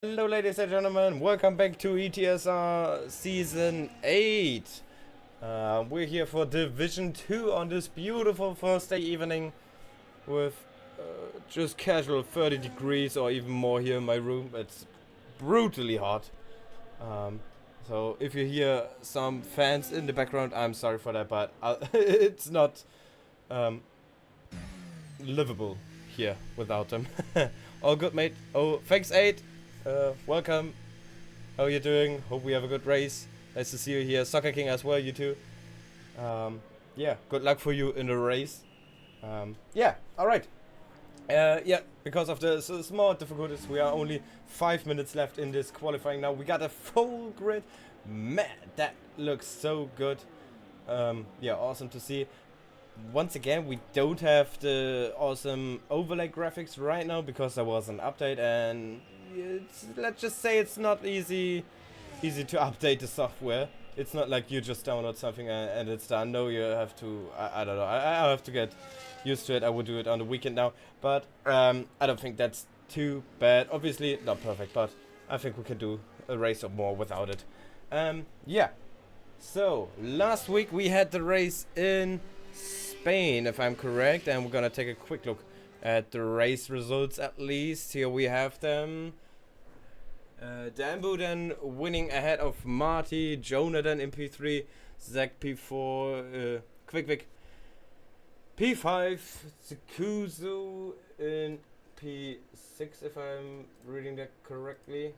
Hello ladies and gentlemen, welcome back to ETSR Season 8. We're here for Division 2 on this beautiful Thursday evening with just casual 30 degrees or even more here in my room. It's brutally hot. So if you hear some fans in the background, I'm sorry for that, but it's not livable here without them. All good, mate. Oh, thanks, 8. Welcome. How are you doing? Hope we have a good race. Nice to see you here. Soccer King as well, you too. Yeah, good luck for you in the race. Yeah, alright. Yeah, because of the small difficulties, we are only 5 minutes left in this qualifying now. We got a full grid. Man, that looks so good. Yeah, awesome to see. Once again, we don't have the awesome overlay graphics right now because there was an update, and let's just say it's not easy to update the software. It's not like you just download something and it's done. No, you have to, I don't know, I have to get used to it. I would do it on the weekend now, but I don't think that's too bad. Obviously not perfect, but I think we can do a race or more without it. Yeah, so last week we had the race in Spain, if I'm correct, and we're gonna take a quick look at the race results. At least here we have them. Dambu then winning ahead of Marty, Jonathan in P3, Zach P4, Quick P5, Tsukuzu in P6, if I'm reading that correctly.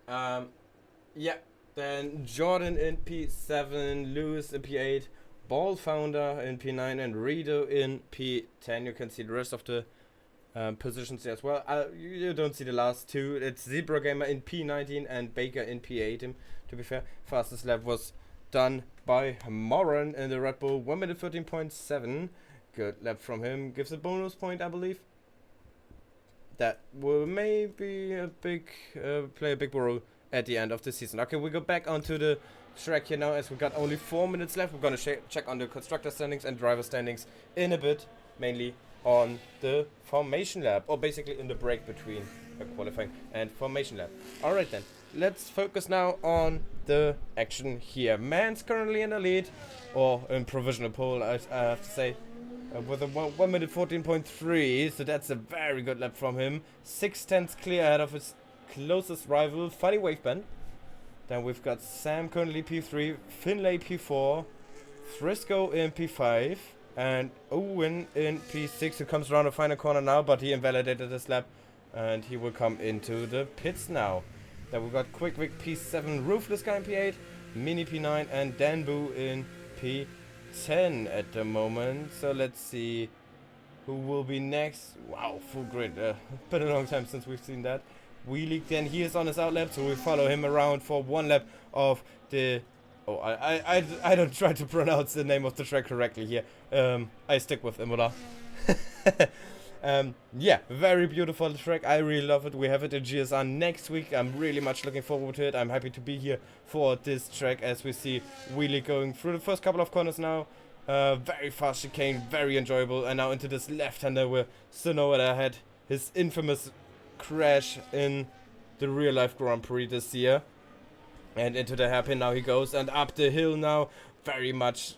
Yeah, then Jordan in P7, Lewis in P8, Ball Founder in P9, and Rido in P10. You can see the rest of the positions here as well. You don't see the last two. It's Zebra Gamer in P19 and Baker in P8. To be fair, fastest lap was done by Moran in the Red Bull, 1 minute 13.7. Good lap from him. Gives a bonus point, I believe. That will maybe play a big role at the end of the season. Okay, we go back onto the track here now as we got only 4 minutes left. We're gonna check on the constructor standings and driver standings in a bit, mainly on the formation lap, or basically in the break between qualifying and formation lap. Alright then, let's focus now on the action here. Man's currently in the lead, or in provisional pole, I have to say, with a 1 minute 14.3, so that's a very good lap from him. 6/10 clear ahead of his closest rival, Funny Waveband. Then we've got Sam currently P3, Finlay P4, Frisco in P5, and Owen in P6, who comes around the final corner now, but he invalidated his lap, and he will come into the pits now. Then we've got Quick P7, Ruthless Guy in P8, Mini P9, and Danbu in P10 at the moment. So let's see who will be next. Wow, full grid. Been a long time since we've seen that. Wheelie, then he is on his outlap, so we follow him around for one lap of the... Oh, I don't try to pronounce the name of the track correctly here. I stick with Imola. Yeah, very beautiful track. I really love it. We have it in GSR next week. I'm really much looking forward to it. I'm happy to be here for this track as we see Wheelie going through the first couple of corners now. Very fast chicane, very enjoyable. And now into this left-hander where Sonoda had his infamous crash in the real life Grand Prix this year, and into the hairpin now he goes, and up the hill now. Very much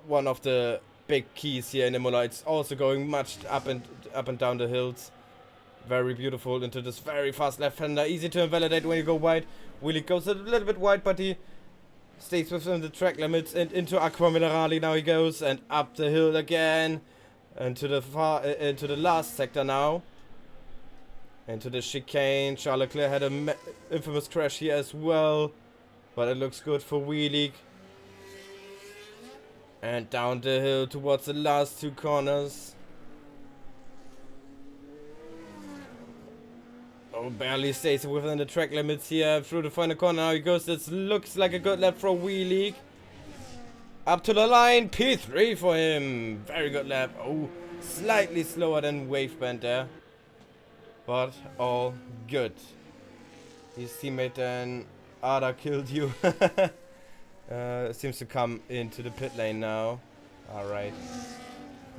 one of the big keys here in Imola. It's also going much up and down the hills. Very beautiful into this very fast left-hander, easy to invalidate when you go wide. Wheelie goes a little bit wide, but he stays within the track limits, and into Aqua Minerali now he goes, and up the hill again, and to the last sector now. Into the chicane. Charles Leclerc had an infamous crash here as well, but it looks good for Wheelie. And down the hill towards the last two corners. Oh, barely stays within the track limits here. Through the final corner now he goes. This looks like a good lap for Wheelie. Up to the line. P3 for him. Very good lap. Oh, slightly slower than Waveband there, but all good. His teammate then, Ada killed you. Seems to come into the pit lane now. Alright.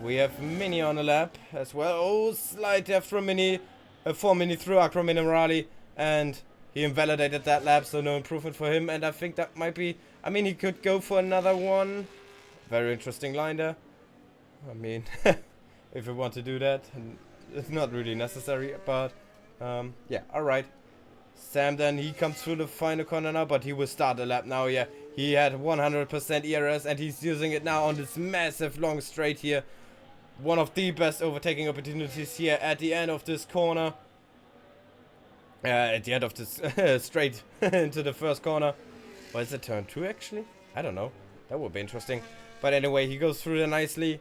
We have Mini on the lap as well. Oh, slight F from Mini. a 4 minute through Acro Minerali, and he invalidated that lap, so no improvement for him. And I think that might be, I mean, he could go for another one. Very interesting line there. I mean, if you want to do that, it's not really necessary, but yeah, alright. Sam then, he comes through the final corner now, but he will start the lap now, yeah. He had 100% ERS and he's using it now on this massive long straight here. One of the best overtaking opportunities here at the end of this corner. At the end of this straight into the first corner. Or is it turn 2 actually? I don't know. That would be interesting. But anyway, he goes through there nicely.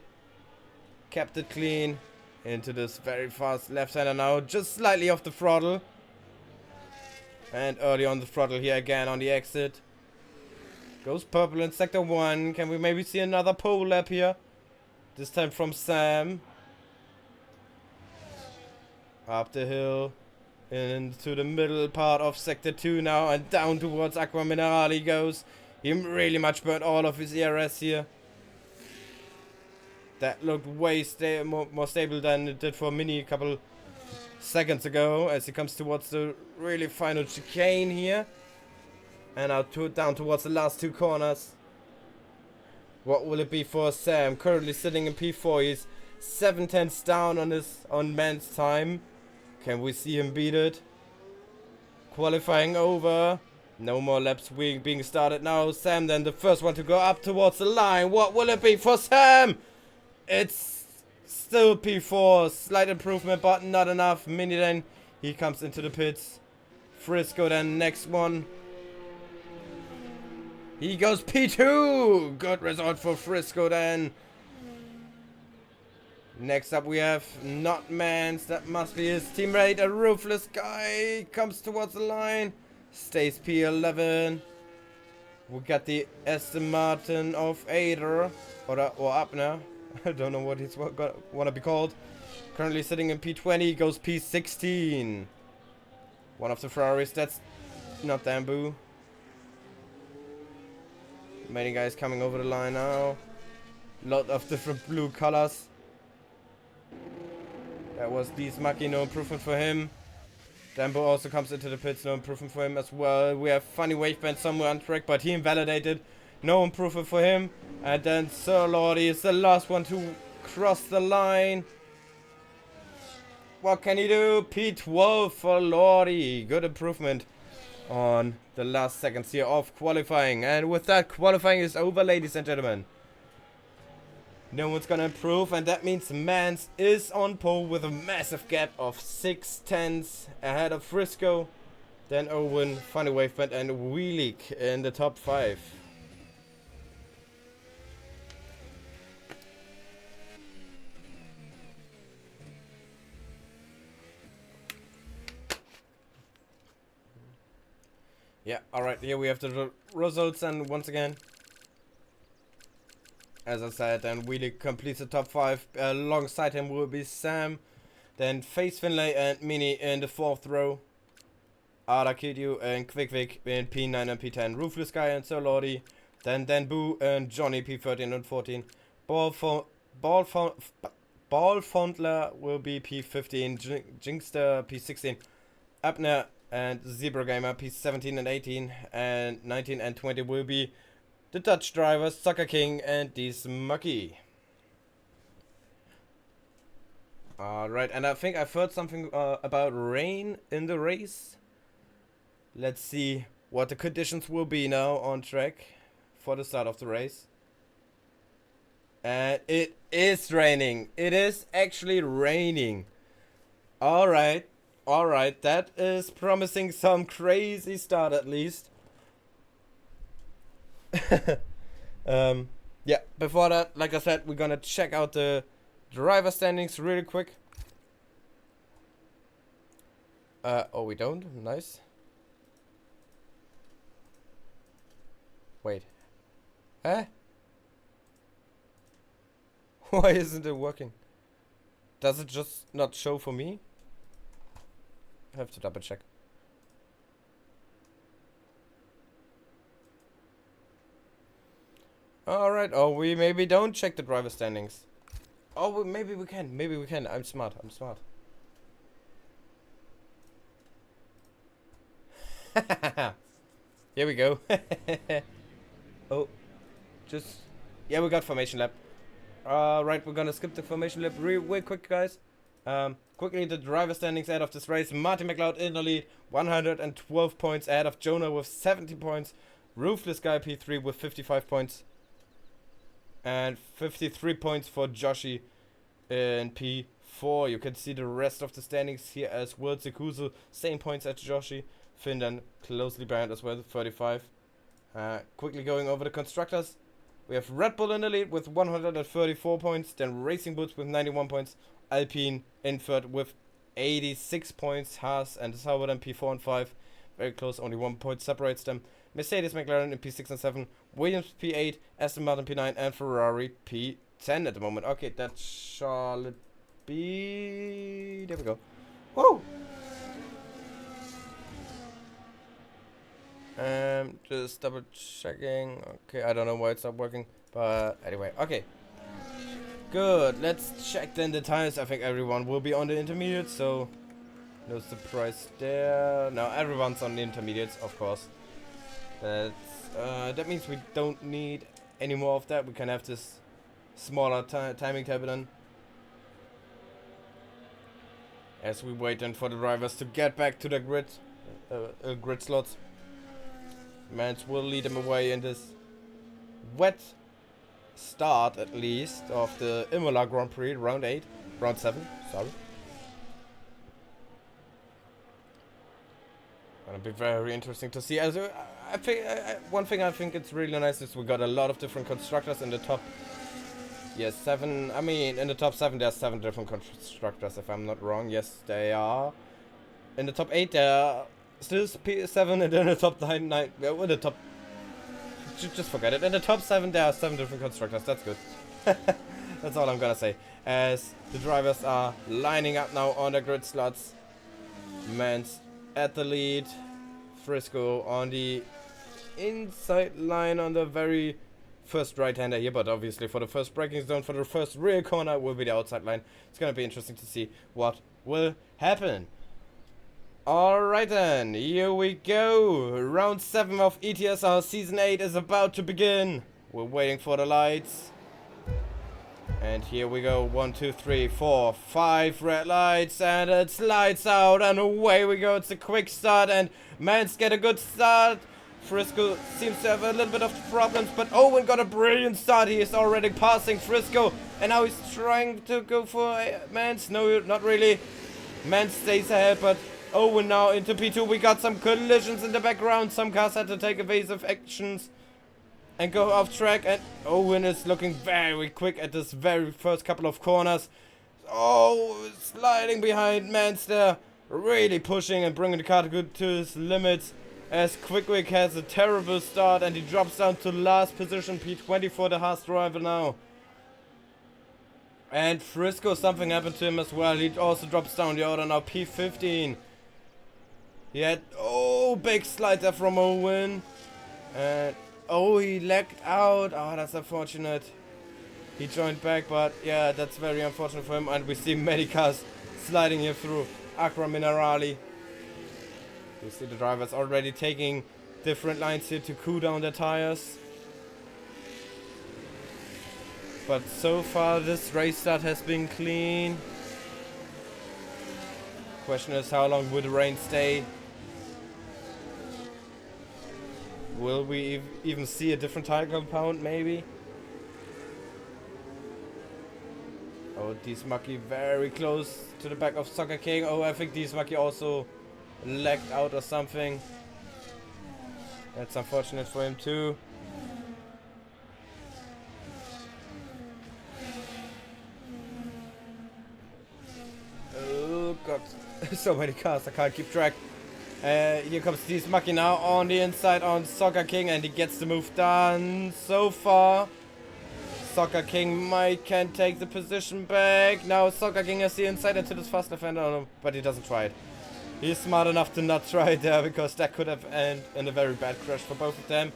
Kept it clean. Into this very fast left-hander now. Just slightly off the throttle. And early on the throttle here again on the exit. Goes purple in sector 1. Can we maybe see another pole lap here? This time from Sam. Up the hill. Into the middle part of sector 2 now. And down towards Aqua Minerali goes. He really much burned all of his ERS here. That looked way more stable than it did for Mini a couple seconds ago, as he comes towards the really final chicane here. And now down towards the last 2 corners. What will it be for Sam? Currently sitting in P4. He's 7/10 down on man's time. Can we see him beat it? Qualifying over. No more laps being started now. Sam then the first one to go up towards the line. What will it be for Sam? It's still P4. Slight improvement, but not enough. Mini then, he comes into the pits. Frisco then next one. He goes P2. Good result for Frisco then. Next up we have not Mans. That must be his teammate. A ruthless guy. Comes towards the line. Stays P11. We got the Aston Martin of Ader. Or Abner. I don't know what he's want to be called. Currently sitting in P20. Goes P16. One of the Ferraris. That's not Bamboo. Many guys coming over the line now. Lot of different blue colors. That was Dees Maki. No improvement for him. Dambo also comes into the pits. No improvement for him as well. We have Funny Waveband somewhere on track, but he invalidated. No improvement for him. And then Sir Lordy is the last one to cross the line. What can he do? P12 for Lordy. Good improvement on the last seconds here of qualifying. And with that, qualifying is over, ladies and gentlemen. No one's gonna improve, and that means Mans is on pole with a massive gap of 6/10 ahead of Frisco. Then Owen, Funny Waveband, and Wheelik in the top 5. Yeah, alright, here we have the results, and once again, as I said, then Wheelik completes the top 5. Alongside him will be Sam, then Face Finlay and Mini in the 4th row. Ada Kidyu and Quick in P9 and P10. Ruthless Guy and Sir Lordy. Then Boo and Johnny P13 and 14. Ballfondler will be P15. Jinkster P16. Abner and Zebra Gamer P17 and 18. And 19 and 20 will be the Dutch drivers, Sucker King and Dees Mucky. Alright, and I think I've heard something about rain in the race. Let's see what the conditions will be now on track for the start of the race. And it is raining. It is actually raining. Alright, that is promising some crazy start at least. Yeah, before that, like I said, we're gonna check out the driver standings really quick. Oh, we don't? Nice. Wait. Huh? Why isn't it working? Does it just not show for me? I have to double check. Alright, oh, we maybe don't check the driver standings. Oh, maybe we can. Maybe we can. I'm smart. Here we go. Oh, just... Yeah, we got formation lap. Right, we're gonna skip the formation lap real quick, guys. Quickly, the driver standings ahead of this race. Martin McLeod in the lead, 112 points ahead of Jonah with 70 points. Ruthless Guy P3 with 55 points. And 53 points for Joshi in P4. You can see the rest of the standings here as well. Sekusu, same points as Joshi. Findan closely behind as well, 35. Quickly going over the constructors. We have Red Bull in the lead with 134 points. Then Racing Bulls with 91 points. Alpine in third with 86 points. Haas and Sauber in P4 and 5. Very close, only 1 point separates them. Mercedes, McLaren in P6 and 7. Williams P8. Aston Martin P9. And Ferrari P10 at the moment. Okay, that shall it be... There we go. Whoa! Just double checking. Okay, I don't know why it's not working. But anyway, okay. Good, let's check then the tires. I think everyone will be on the intermediates, so no surprise there. Now everyone's on the intermediates, of course. That means we don't need any more of that. We can have this smaller timing table then. As we wait then for the drivers to get back to the grid slots. Mans will lead them away in this wet start, at least, of the Imola Grand Prix, round 7, sorry. Gonna be very interesting to see. As I think, one thing I think it's really nice is we got a lot of different constructors in the top. Yes, 7. I mean, in the top 7 there's 7 different constructors, if I'm not wrong. Yes, they are. In the top 8 there are still P7, and then in the top 9, in the top... Just forget it. In the top 7 there are 7 different constructors. That's good. That's all I'm gonna say. As the drivers are lining up now on the grid slots. Mans at the lead. Frisco on the inside line on the very first right-hander here, but obviously for the first braking zone, for the first rear corner will be the outside line. It's gonna be interesting to see what will happen. Alright then, here we go. Round 7 of ETSR Season 8 is about to begin. We're waiting for the lights. And here we go. 1, 2, 3, 4, 5 red lights. And it's lights out. And away we go. It's a quick start. And Mans get a good start. Frisco seems to have a little bit of problems. But Owen got a brilliant start. He is already passing Frisco. And now he's trying to go for Mans. No, not really. Mans stays ahead, but Owen now into P2. We got some collisions in the background. Some cars had to take evasive actions and go off track. And Owen is looking very quick at this very first couple of corners. Oh, sliding behind Mans there. Really pushing and bringing the car to his limits. As Quickwick has a terrible start and he drops down to last position. P20 for the Haas driver now. And Frisco, something happened to him as well. He also drops down the order now. P15. He had, big slide there from Owen. And, he lagged out. Oh, that's unfortunate. He joined back, but yeah, that's very unfortunate for him. And we see many cars sliding here through Aqua Minerali. You see the drivers already taking different lines here to cool down their tires. But so far, this race start has been clean. Question is, how long will the rain stay? Will we even see a different tire compound, maybe? Oh, Diesmaki very close to the back of Soccer King. Oh, I think Diesmaki also lagged out or something. That's unfortunate for him too. Oh god, so many cars, I can't keep track. Here comes Diesmaki now on the inside on Soccer King, and he gets the move done so far. Soccer King can't take the position back. Now Soccer King has the inside into this fast left hander, but he doesn't try it. He's smart enough to not try it there, because that could have ended in a very bad crash for both of them.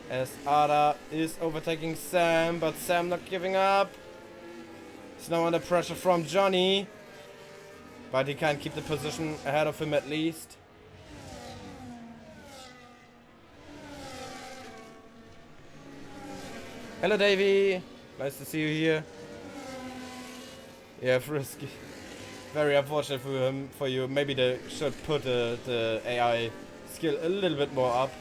As Ada is overtaking Sam, but Sam not giving up. He's now under pressure from Johnny, but he can't keep the position ahead of him at least. Hello, Davey. Nice to see you here. Yeah, Frisky. Very unfortunate for him, for you. Maybe they should put the AI skill a little bit more up.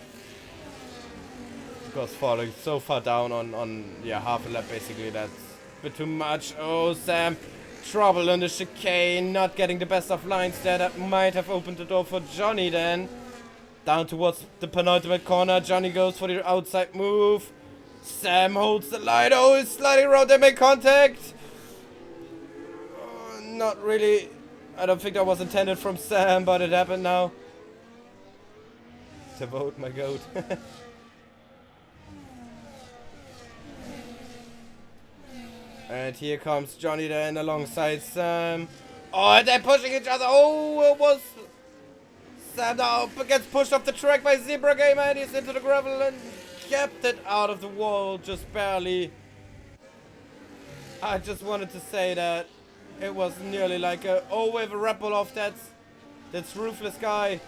Because falling so far down on yeah, half a lap basically, that's a bit too much. Oh, Sam. Trouble on the chicane. Not getting the best of lines there. That might have opened the door for Johnny then. Down towards the penultimate corner. Johnny goes for the outside move. Sam holds the line. Oh, he's sliding around. They make contact. Not really. I don't think that was intended from Sam, but it happened now. To vote my goat. And here comes Johnny then alongside Sam. Oh, and they're pushing each other. Oh, it was Sam now gets pushed off the track by Zebra Gamer, and he's into the gravel and kept it out of the wall just barely. I just wanted to say that it was nearly like a with a ripple off that's ruthless guy.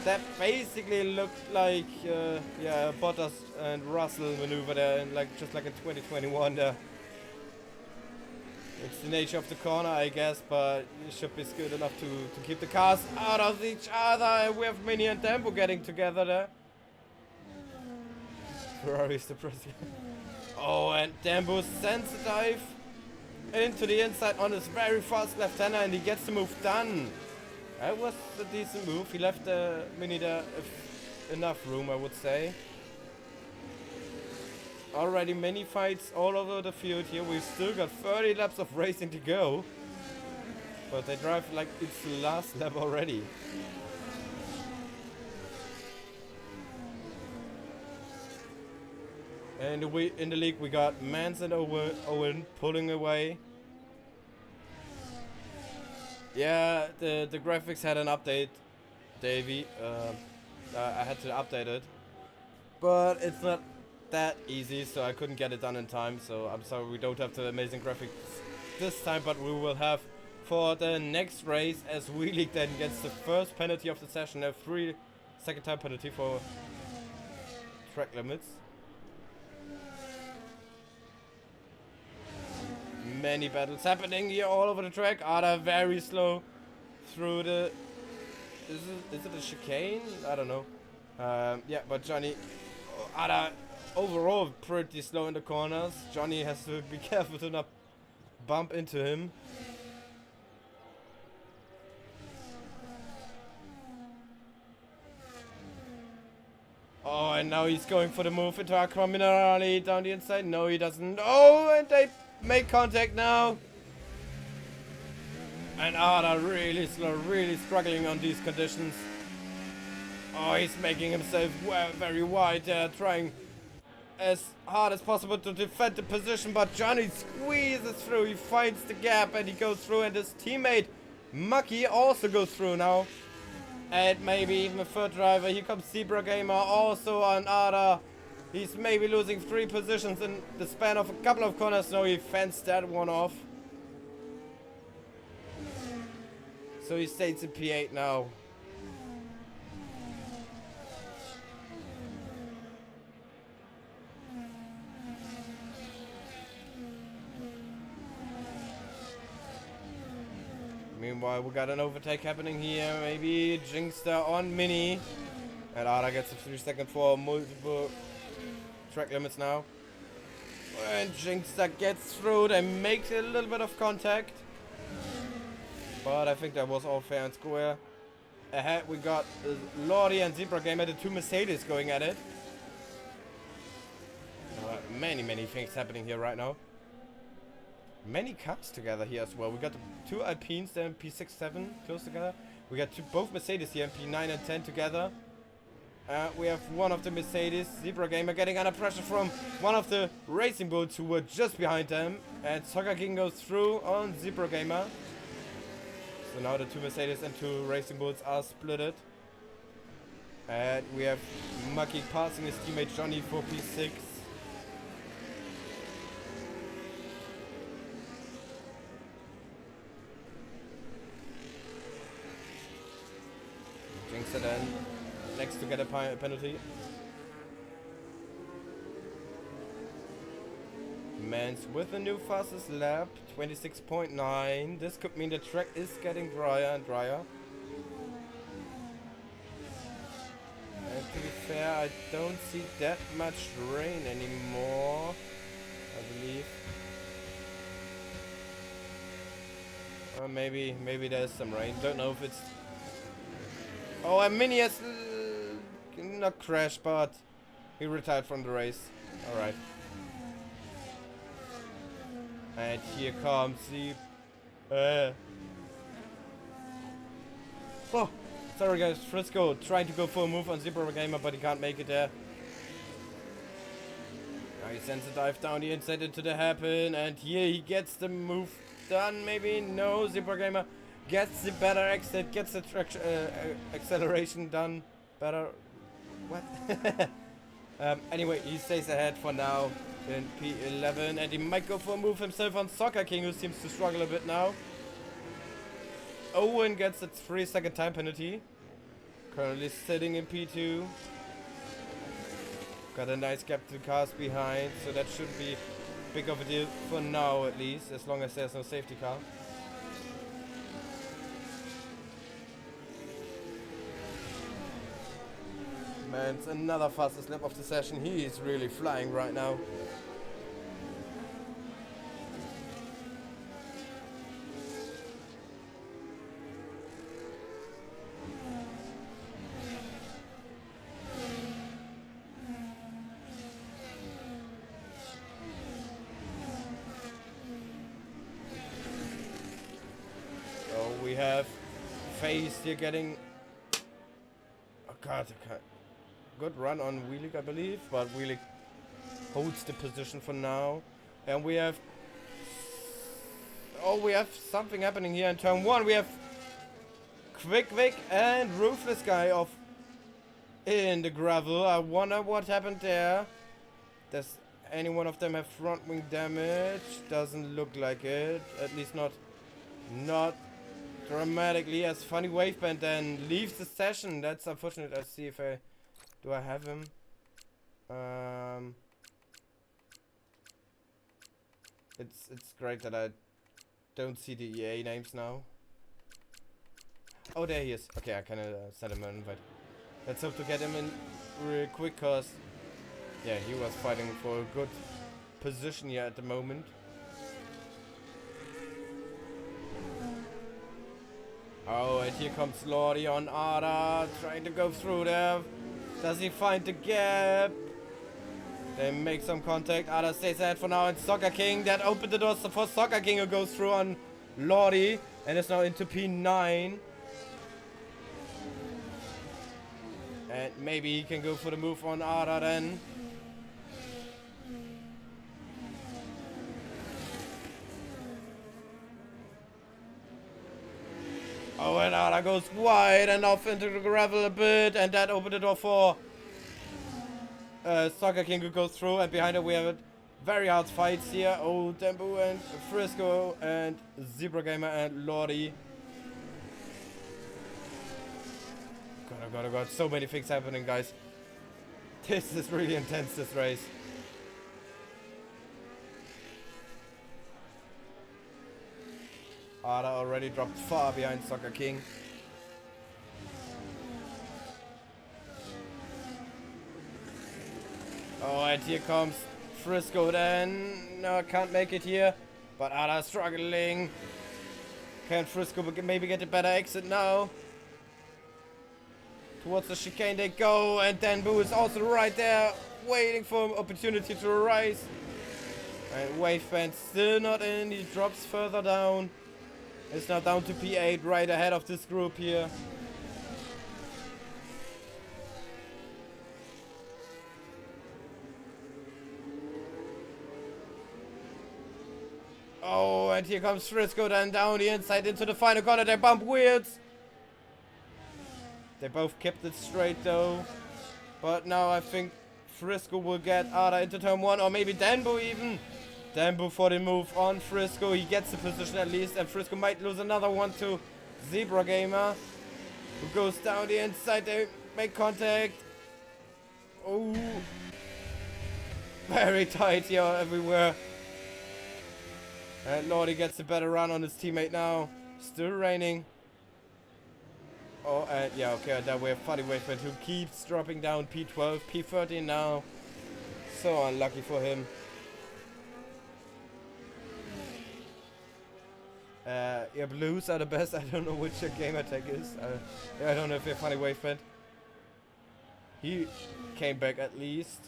That basically looked like yeah, Bottas and Russell maneuver there, and just like in 2021 there. It's the nature of the corner, I guess, but it should be good enough to keep the cars out of each other. And we have Mini and Tempo getting together there. Ferrari's the president. Oh, and Tempo sends a dive into the inside on his very fast left-hander, and he gets the move done. That was a decent move. He left Mini there enough room, I would say. Already many fights all over the field here. We've still got 30 laps of racing to go. But they drive like it's the last lap already. And in the league we got Mans and Owen pulling away. Yeah, the graphics had an update, Davey. I had to update it. But it's not that easy, so I couldn't get it done in time. So I'm sorry we don't have the amazing graphics this time, but we will have for the next race, as we league then gets the first penalty of the session, a 3-second time penalty for track limits. Many battles happening here all over the track. Ada very slow through the... Is it a chicane? I don't know. Yeah, but Johnny... Ada overall pretty slow in the corners. Johnny has to be careful to not bump into him. Oh, and now he's going for the move into Aqua Minerale down the inside. No, he doesn't. Oh, and they make contact now. And Ada really slow, really struggling on these conditions. Oh, he's making himself very wide there, trying as hard as possible to defend the position, but Johnny squeezes through. He finds the gap and he goes through, and his teammate Mucky also goes through now. And maybe even a third driver. Here comes Zebra Gamer also on Ada. He's maybe losing 3 positions in the span of a couple of corners. No, he fenced that one off. So he stays in P8 now. Meanwhile, we got an overtake happening here. Maybe Jinxter on Mini. And Ada gets a 3-second for multiple track limits now. And Jinxter gets through. They make a little bit of contact. But I think that was all fair and square. Ahead we got Lordy and Zebra Gamer, the 2 Mercedes going at it. Many things happening here right now. Many cars together here as well. We got the 2 Alpines there in P6, 7 close together. We got both Mercedes here in P9 and 10 together. We have one of the Mercedes, Zebra Gamer, getting under pressure from one of the Racing Bulls who were just behind them. And Soccer King goes through on Zebra Gamer. So now the 2 Mercedes and 2 Racing Bulls are splitted. And we have Mucky passing his teammate Johnny for P6. Jinxer then next to get a penalty. Mans with the new fastest lap, 26.9. This could mean the track is getting drier and drier. And to be fair, I don't see that much rain anymore, I believe. Or maybe there's some rain. Don't know if it's... Oh, and Mini has not crashed, but he retired from the race. Alright. And here comes the... Oh, sorry guys, Frisco trying to go for a move on Zebra Gamer, but he can't make it there. Now he sends a dive down the inside into the hairpin, and here he gets the move done, maybe? No, Zebra Gamer gets the better exit, gets the acceleration done better. What? Anyway, he stays ahead for now in P11, and he might go for a move himself on Soccer King, who seems to struggle a bit now. Owen gets a 3-second time penalty. Currently sitting in P2. Got a nice gap to cars behind, so that shouldn't be big of a deal for now, at least, as long as there's no safety car. Man, it's another fastest lap of the session. He is really flying right now. So we have Face here getting... Oh god, okay. Good run on Wheelie, I believe, but Wheelie holds the position for now. And we have... Oh, we have something happening here in turn 1. We have Quick Vic and Ruthless Guy off in the gravel. I wonder what happened there. Does any one of them have front wing damage? Doesn't look like it. At least not dramatically. As Funny Waveband then leaves the session. That's unfortunate. Let's see if I... Do I have him? It's great that I don't see the EA names now. Oh, there he is. Okay, I can send him an invite. Let's hope to get him in real quick, cause yeah, he was fighting for a good position here at the moment. Oh, and here comes Lordy on Ada, trying to go through there. Does he find the gap? They make some contact. Ada stays ahead for now, and Soccer King that opened the doors for Soccer King, who goes through on Lordy and is now into P9. And maybe he can go for the move on Ada then. Oh, and Ada goes wide and off into the gravel a bit, and that opened the door for Soccer King who goes through, and behind it we have a very hard fights here. Oh, Tempo and Frisco and Zebra Gamer and Lordy. God, so many things happening, guys. This is really intense, this race. Ada already dropped far behind Soccer King. Oh, and here comes Frisco then. No, can't make it here. But Ada struggling. Can Frisco maybe get a better exit now? Towards the chicane they go, and then Boo is also right there, waiting for an opportunity to rise. And Waveband still not in, he drops further down. It's now down to P8, right ahead of this group here. Oh, and here comes Frisco then down the inside into the final corner. They bump wheels. They both kept it straight though. But now I think Frisco will get Ada into turn 1, or maybe Danbo even. Danbo for the move on Frisco. He gets the position at least, and Frisco might lose another one to Zebra Gamer, who goes down the inside. They make contact. Oh, very tight here everywhere. And Lordy gets a better run on his teammate now. Still raining. Oh, and yeah, okay, that we have Funny Waveband who keeps dropping down P12, P13 now. So unlucky for him. Yeah, blues are the best. I don't know which your gamer tag is. I don't know if you're Funny Waveband. He came back at least.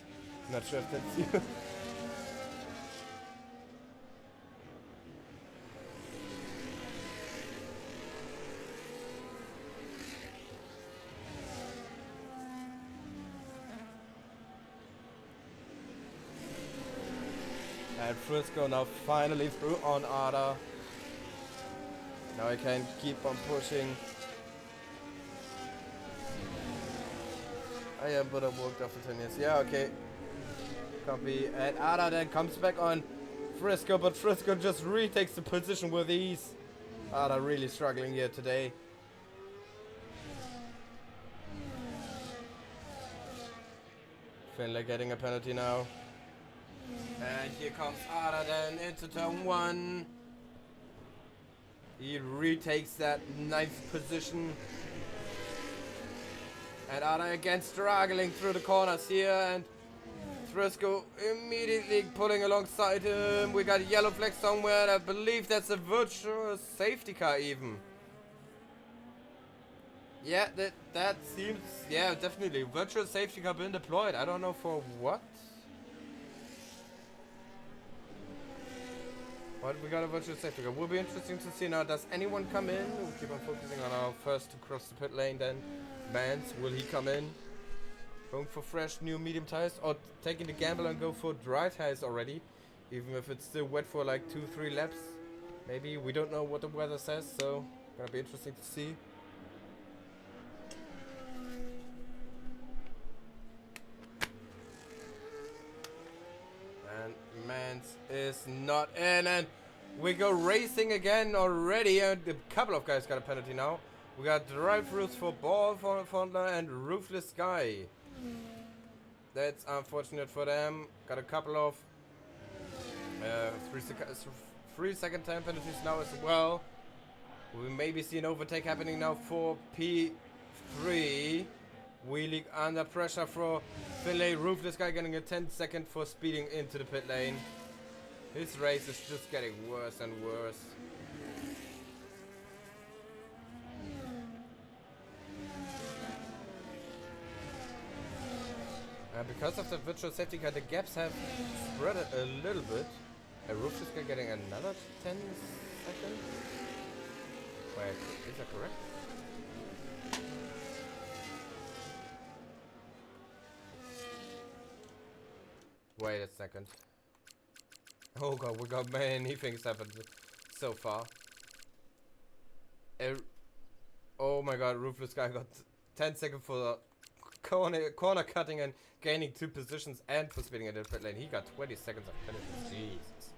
Not sure if that's you. And Frisco now finally through on Ada. Now I can keep on pushing. I am, but I worked off for 10 years. Yeah, okay. Copy. And Ada then comes back on Frisco, but Frisco just retakes the position with ease. Ada really struggling here today. Finlay getting a penalty now. And here comes Ada then into turn 1. He retakes that 9th position. And Ada again struggling through the corners here, and Frisco immediately pulling alongside him. We got a yellow flag somewhere, and I believe that's a virtual safety car even. Yeah, that seems, yeah, definitely. Virtual safety car been deployed. I don't know for what. But we got a virtual safety car. Will be interesting to see now. Does anyone come in? We'll keep on focusing on our first to cross the pit lane then. Mans, will he come in? Going for fresh new medium tires, or taking the gamble and go for dry tires already, even if it's still wet for like 2-3 laps. Maybe, we don't know what the weather says, so gonna be interesting to see. And Mans is not in, and we go racing again already, and a couple of guys got a penalty now. We got drive-throughs for Ball, Fondler, and Roofless Guy. That's unfortunate for them. Got a couple of 3-second time penalties now as well. We maybe see an overtake happening now for P3. Wheeling under pressure for Finlay. Roofless Guy getting a 10-second for speeding into the pit lane. His race is just getting worse and worse. Because of the virtual safety car, the gaps have spread a little bit. A Roofless Guy getting another 10 seconds. Wait, is that correct? Wait a second. Oh god, we got many things happened so far. Oh my god, Roofless Guy got 10 seconds for corner cutting and gaining 2 positions, and for speeding in the pit lane. He got 20 seconds of penalty. Jesus.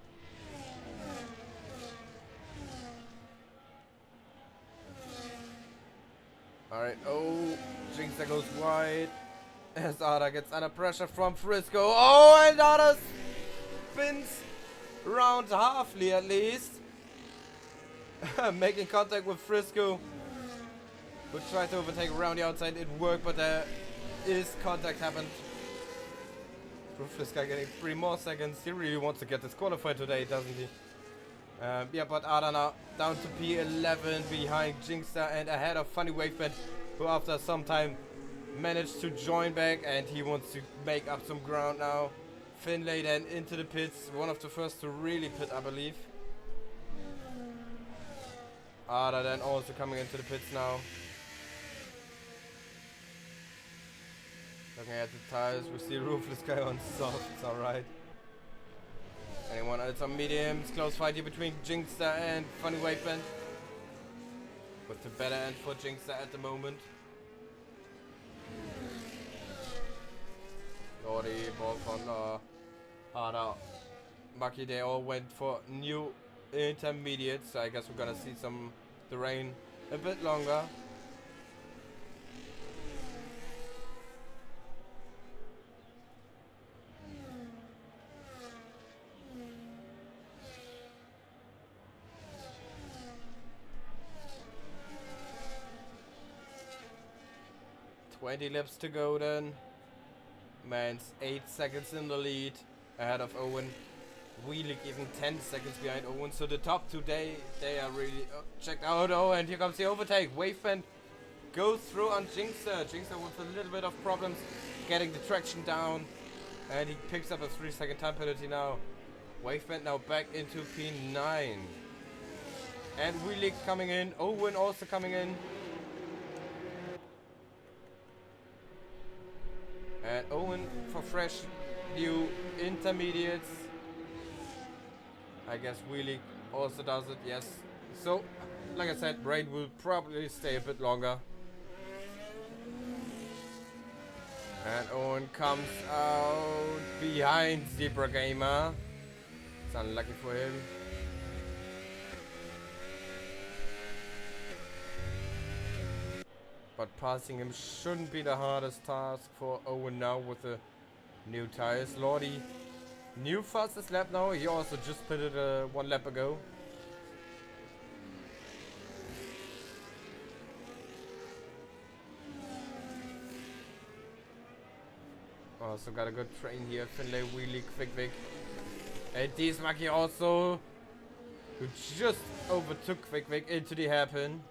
Alright, oh, Jinx goes wide. As Ada gets under pressure from Frisco. Oh, and Ada spins around halfly at least. Making contact with Frisco, who tried to overtake around the outside. It worked, but there is contact happened. Roofless Guy getting 3 more seconds. He really wants to get disqualified today, doesn't he? Yeah, but Ada now down to P11 behind Jinxter and ahead of Funny Waveband, who after some time managed to join back, and he wants to make up some ground now. Finlay then into the pits, one of the first to really pit, I believe. Ada then also coming into the pits now. Looking at the tires, we see Roofless Guy on softs, alright. Anyone else on mediums? Close fight here between Jinxter and Funny Waveband. With the better end for Jinxter at the moment. Gordy, Ballfondler, Ada, Maki, they all went for new intermediates. So I guess we're gonna see the rain a bit longer. 20 laps to go then. Man's 8 seconds in the lead ahead of Owen. Wheelie even 10 seconds behind Owen. So the top two, they are really checked out. Oh, and here comes the overtake. Waveband goes through on Jinxer. Jinxer with a little bit of problems getting the traction down. And he picks up a 3-second time penalty now. Waveband now back into P9. And Wheelie coming in. Owen also coming in. And Owen for fresh new intermediates. I guess Wheelie also does it, yes. So, like I said, Braid will probably stay a bit longer. And Owen comes out behind Zebra Gamer. It's unlucky for him. But passing him shouldn't be the hardest task for Owen now with the new tires. Lordy, new fastest lap now. He also just pitted 1 lap ago. Also got a good train here. Finlay, Wheelie, Quick. And Diesmaki also, who just overtook Quick into the hairpin.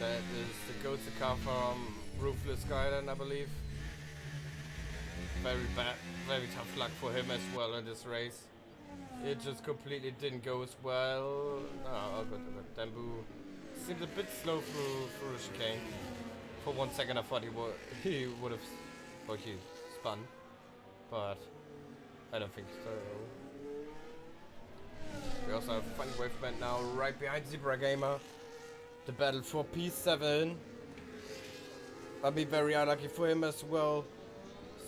That is the go-to car from Roofless Skyline, I believe. Very bad, very tough luck for him as well in this race. It just completely didn't go as well. No, but Dambu seemed a bit slow through the chicane. For 1 second I thought he would have spun, but I don't think so. We also have Funny Waveband now right behind Zebra Gamer. The battle for P7. I'll be very unlucky for him as well.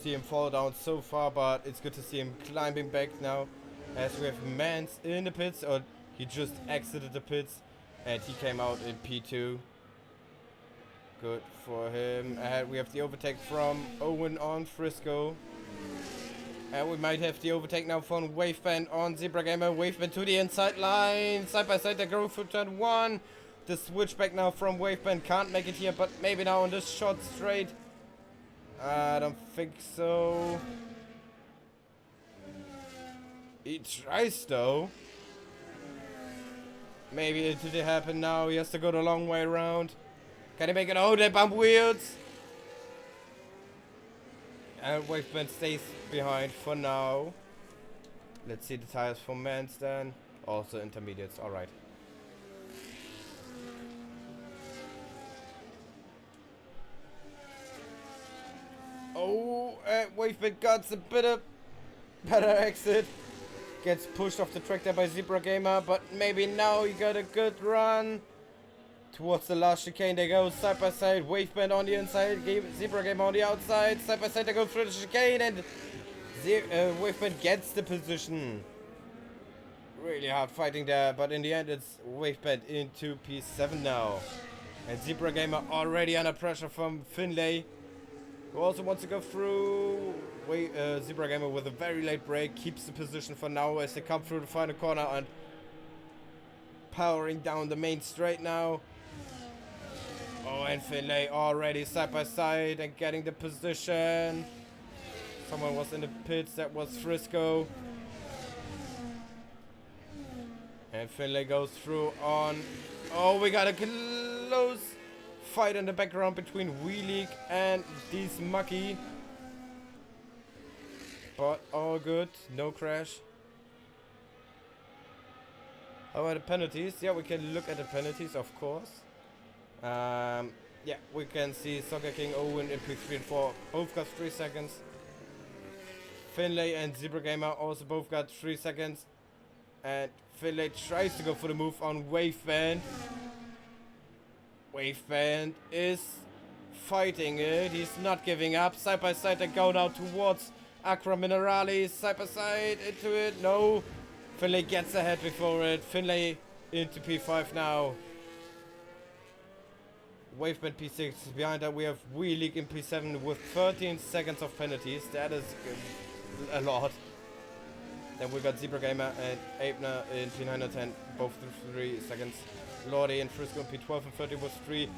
See him fall down so far, but it's good to see him climbing back now. As we have Mans in the pits, or he just exited the pits and he came out in P2. Good for him. Ahead we have the overtake from Owen on Frisco. And we might have the overtake now from Waveband on Zebra Gamer. Waveband to the inside line. Side by side they go for turn 1. The switchback now from Waveband can't make it here, but maybe now on this short straight. I don't think so. He tries though. Maybe it did happen now. He has to go the long way around. Can he make it? Oh, they bump wheels. And Waveband stays behind for now. Let's see the tires for Mans then. Also intermediates, alright. Oh, Waveband got a bit of better exit. Gets pushed off the track there by Zebra Gamer, but maybe now he got a good run. Towards the last chicane they go side by side. Waveband on the inside, Zebra Gamer on the outside. Side by side they go through the chicane and Waveband gets the position. Really hard fighting there, but in the end it's Waveband into P7 now. And Zebra Gamer already under pressure from Finlay, who also wants to go through. Zebra Gamer with a very late break keeps the position for now as they come through the final corner and powering down the main straight now. Oh, and Finlay already side by side and getting the position. Someone was in the pits, that was Frisco. And Finlay goes through on... Oh, we got a close fight in the background between Wheelie and these Mucky. But all good, no crash. How about the penalties? Yeah, we can look at the penalties, of course. Yeah, we can see Soccer King, Owen in P3 and 4 both got 3 seconds. Finlay and Zebra Gamer also both got 3 seconds. And Finlay tries to go for the move on Waveband. Waveband is fighting it. He's not giving up. Side by side they go now towards Accra Minerales. Side by side into it. No. Finlay gets ahead before it. Finlay into P5 now. Waveband P6. Behind that we have Wheelie in P7 with 13 seconds of penalties. That is a lot. Then we got Zebra Gamer and Abner in P9 and 10, both 3 seconds. Lordy and Frisco in P12 and 13 with 3.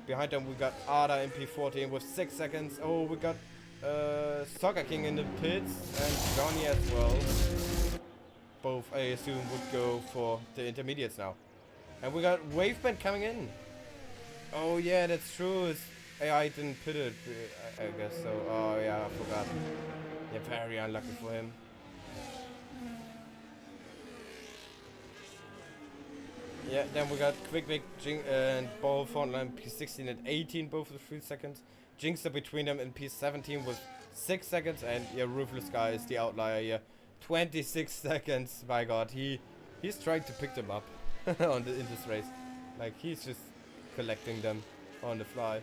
Behind them we got Ada in P14 with 6 seconds. Oh, we got Soccer King in the pits and Johnny as well. Both, I assume, would go for the intermediates now. And we got Waveband coming in. Oh yeah, that's true. His AI didn't pit it, I guess so. Oh yeah, I forgot. Yeah, very unlucky for him. Yeah, then we got Quick Vic, and Ball Frontline P16 and 18, both with 3 seconds. Jinxer between them in P17 with 6 seconds, and yeah, Ruthless Guy is the outlier here. 26 seconds, my god, he's trying to pick them up in this race. Like, he's just collecting them on the fly.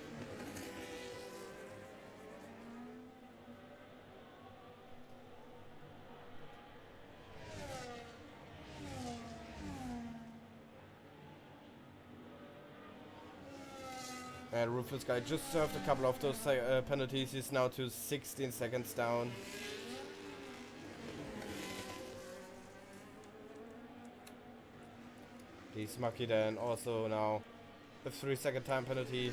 And Ruthless Guy just served a couple of those penalties. He's now to 16 seconds down. He's Mucky then also now a 3-second time penalty.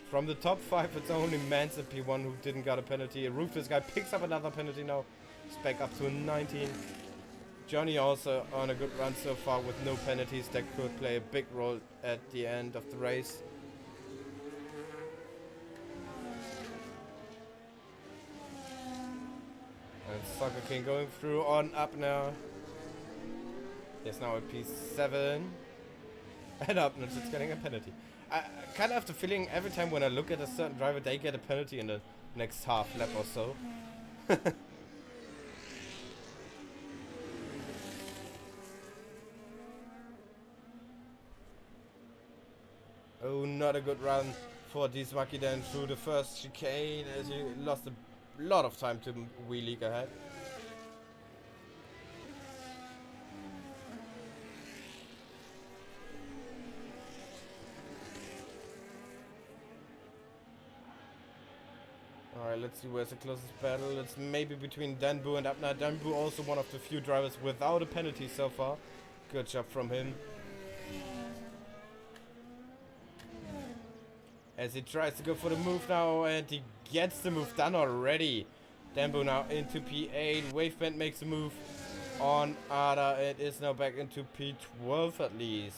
From the top 5, it's only Mans at P1 who didn't got a penalty. A Ruthless Guy picks up another penalty now. He's back up to 19. Johnny also on a good run so far with no penalties. That could play a big role at the end of the race. And Soccer King going through on up now. Yes, now at P7. And Upner just getting a penalty. I kind of have the feeling every time when I look at a certain driver, they get a penalty in the next half lap or so. Oh, not a good run for Dismaki then through the first chicane as he lost a lot of time to wheelie ahead. Alright, let's see where's the closest battle. It's maybe between Danbu and Abner. Danbu also one of the few drivers without a penalty so far. Good job from him. As he tries to go for the move now, and he gets the move done already. Danbu now into P8. Waveband makes a move on Ada and is now back into P12 at least.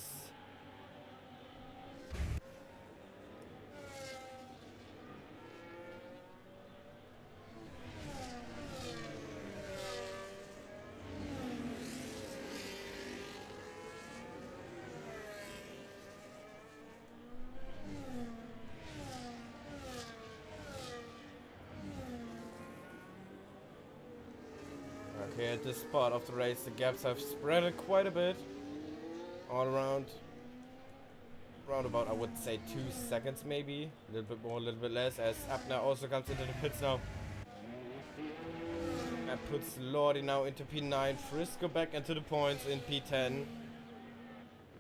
Okay, at this part of the race, the gaps have spread quite a bit. All around. Round about, I would say, 2 seconds maybe. A little bit more, a little bit less, as Abner also comes into the pits now. And puts Lordy now into P9. Frisco back into the points in P10.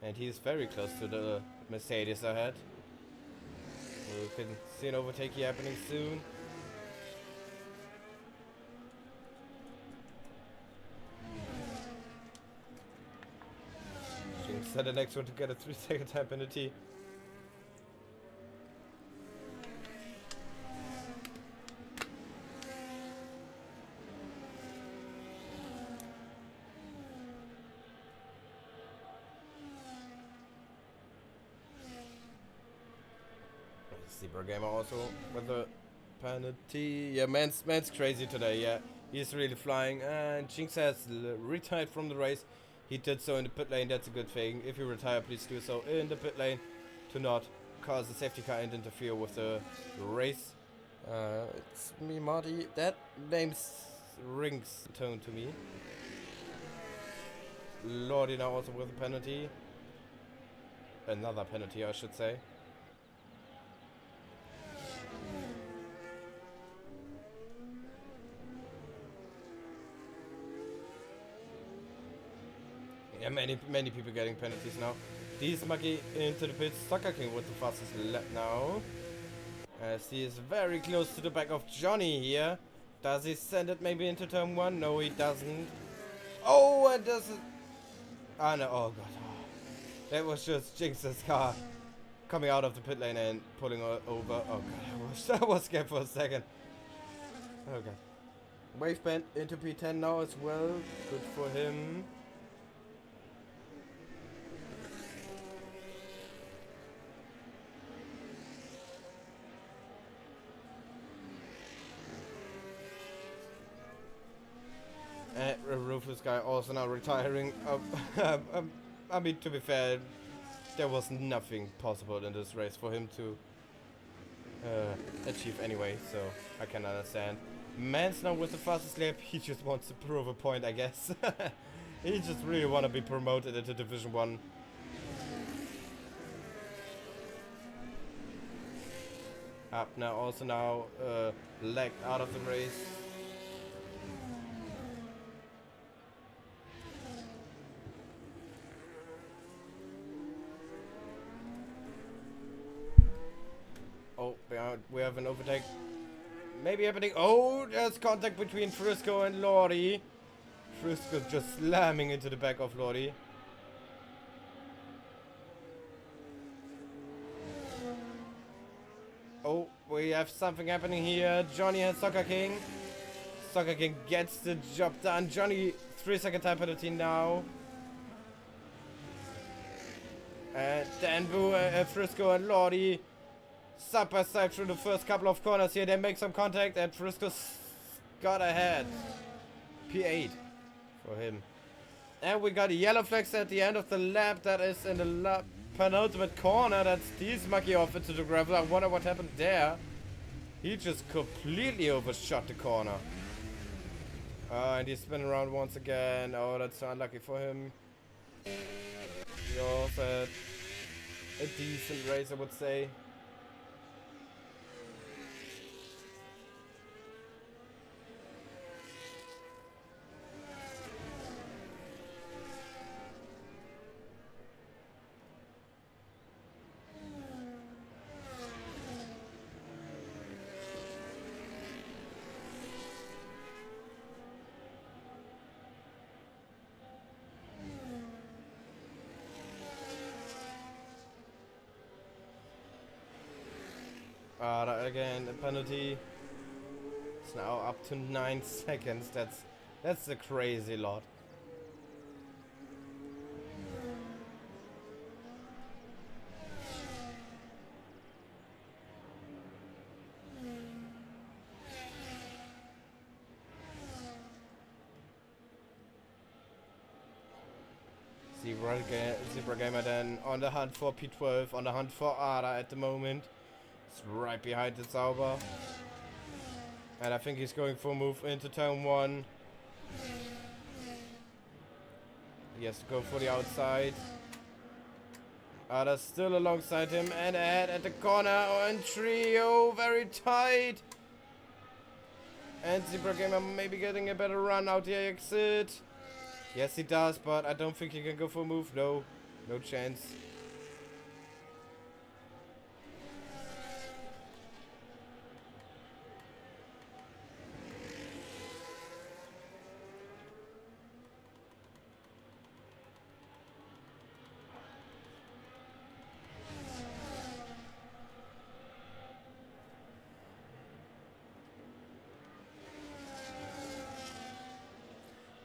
And he's very close to the Mercedes ahead. We can see an overtake here happening soon. Set the next one to get a 3-second time penalty. Zebra Gamer also with a penalty. Yeah, man's crazy today. Yeah, he's really flying. And Jinx has retired from the race. He did so in the pit lane. That's a good thing. If you retire, please do so in the pit lane to not cause the safety car and interfere with the race. It's me, Marty. That name rings a tone to me. Lordy now also with a penalty. Another penalty, I should say. Yeah, many people getting penalties now. These Muggy into the pits. Soccer King with the fastest lap now. As he is very close to the back of Johnny here. Does he send it maybe into turn 1? No, he doesn't. Oh, it doesn't. Ah, no. Oh, God. Oh. That was just Jinx's car coming out of the pit lane and pulling over. Oh, God. I was scared for a second. Oh, God. Wave band into P10 now as well. Good for him. Ruthless guy also now retiring. I mean, to be fair, there was nothing possible in this race for him to achieve anyway, so I can understand. Man's now with the fastest lap. He just wants to prove a point, I guess. He just really want to be promoted into Division 1. Up now, also now lagged out of the race. Oh, we have an overtake. Maybe happening. Oh, there's contact between Frisco and Lordy. Frisco just slamming into the back of Lordy. Oh, we have something happening here. Johnny and Soccer King. Soccer King gets the job done. Johnny, 3-second time penalty now. And then Frisco and Lordy side by side through the first couple of corners here. They make some contact and Frisco's got ahead. P8 for him. And we got a yellow flags at the end of the lap. That is in the penultimate corner. That's Diesmaki off into the gravel. I wonder what happened there. He just completely overshot the corner. And he's spinning around once again. Oh, that's so unlucky for him. He also had a decent race, I would say. Again, a penalty. It's now up to 9 seconds. That's a crazy lot. Zebra Gamer then on the hunt for P12, on the hunt for Ada at the moment. It's right behind the Zauber. And I think he's going for a move into turn 1. He has to go for the outside. Ada's still alongside him and ahead at the corner. And trio very tight. And Zebra Gamer maybe getting a better run out the exit. Yes, he does, but I don't think he can go for a move. No chance.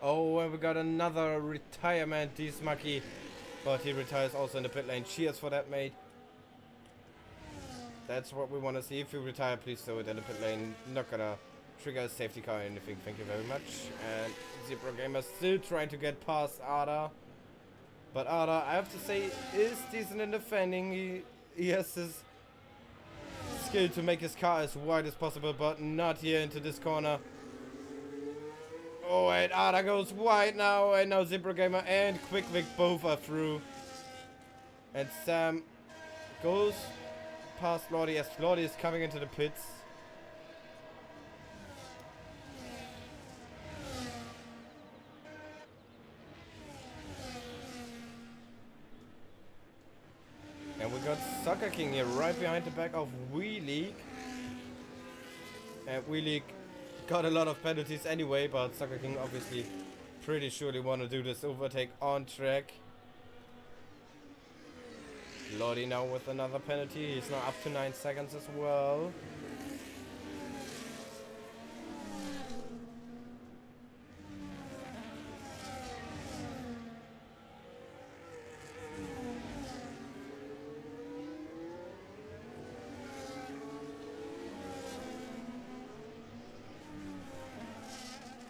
Oh, and we got another retirement, Dismaki. But he retires also in the pit lane. Cheers for that, mate. That's what we want to see. If you retire, please do it in the pit lane. Not gonna trigger a safety car or anything. Thank you very much. And Zebra Gamer still trying to get past Ada. But Ada, I have to say, is decent in defending. He has his skill to make his car as wide as possible, but not here into this corner. Oh, and Ada goes wide now, and now Zebra Gamer and Quick Vic both are through. And Sam goes past Lordy as Lordy is coming into the pits. And we got Soccer King here right behind the back of Wheelie. And Wheelie got a lot of penalties anyway, but Soccer King obviously pretty surely want to do this overtake on track. Lordy now with another penalty. He's now up to 9 seconds as well.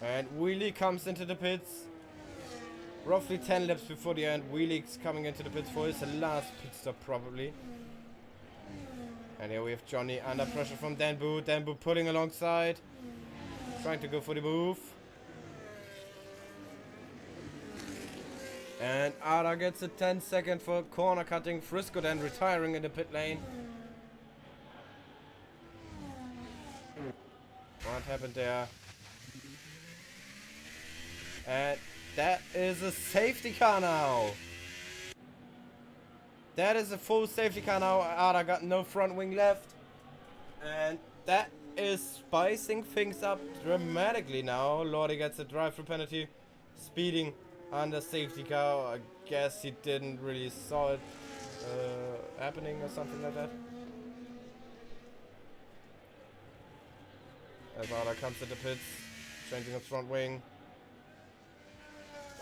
And Wheelie comes into the pits. Roughly 10 laps before the end. Wheelie's coming into the pits for his last pit stop probably. And here we have Johnny under pressure from Danbu. Danbu pulling alongside. Trying to go for the move. And Ada gets a 10-second for corner cutting. Frisco then retiring in the pit lane. What happened there? And that is a safety car now. That is a full safety car now. Ada got no front wing left. And that is spicing things up dramatically now. Lordy gets a drive-through penalty. Speeding under safety car. I guess he didn't really saw it happening or something like that. As Ada comes to the pits. Changing his front wing.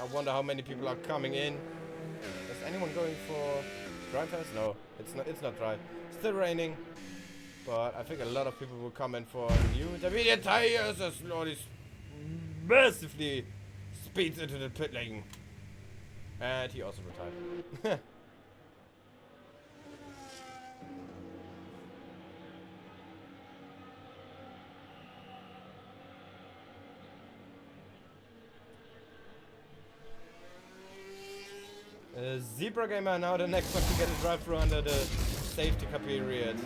I wonder how many people are coming in. Is anyone going for dry tires? No, it's not dry. Still raining, but I think a lot of people will come in for new intermediate tires as Lordy massively speeds into the pit lane. And he also retired. Zebra Gamer now the next one to get a drive through under the safety car period.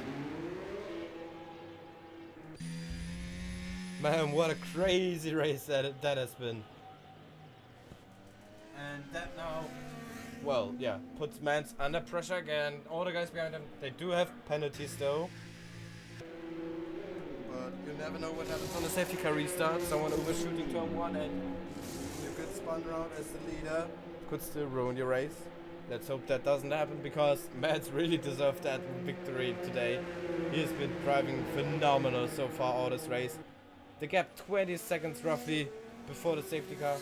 Man, what a crazy race that has been. And that now, well, yeah, puts Mans under pressure again. All the guys behind him, they do have penalties though. But you never know what happens on the safety car restart. Someone overshooting turn 1 and you get spun around as the leader. Could still ruin your race. Let's hope that doesn't happen because Mads really deserved that victory today. He has been driving phenomenal so far all this race. The gap 20 seconds roughly before the safety car.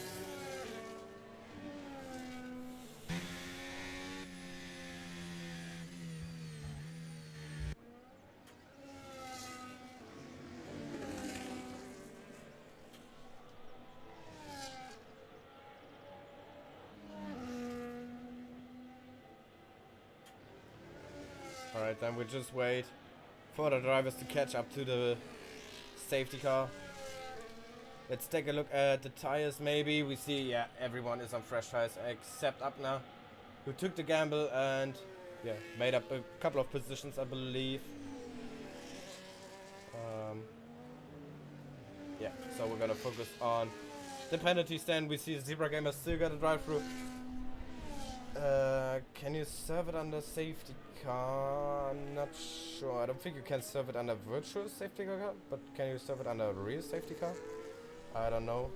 Alright, then we just wait for the drivers to catch up to the safety car. Let's take a look at the tires maybe. We see, yeah, everyone is on fresh tires except Abner, who took the gamble and, yeah, made up a couple of positions, I believe. Yeah, so we're gonna focus on the penalty stand. We see Zebra Gamer still got a drive through. Can you serve it under safety car? I'm not sure. I don't think you can serve it under virtual safety car, but can you serve it under real safety car? I don't know.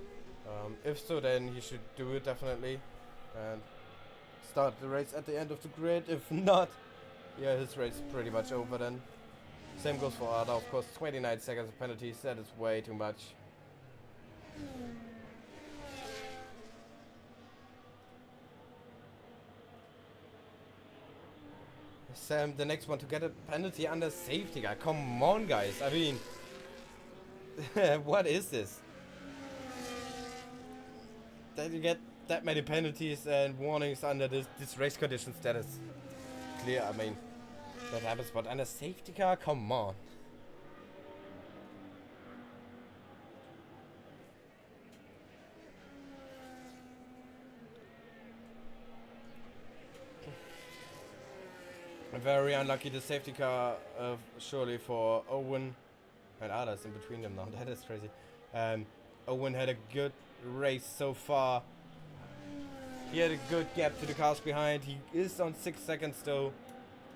If so, then he should do it definitely and start the race at the end of the grid. If not, yeah, his race is pretty much over then. Same goes for Ada, of course. 29 seconds of penalties, that is way too much. Sam, the next one to get a penalty under safety car. Come on, guys. I mean, what is this? That you get that many penalties and warnings under this race conditions, that is clear. I mean, that happens, but under safety car, come on. Very unlucky, the safety car, surely for Owen and others in between them now. That is crazy. Owen had a good race so far. He had a good gap to the cars behind. He is on 6 seconds though.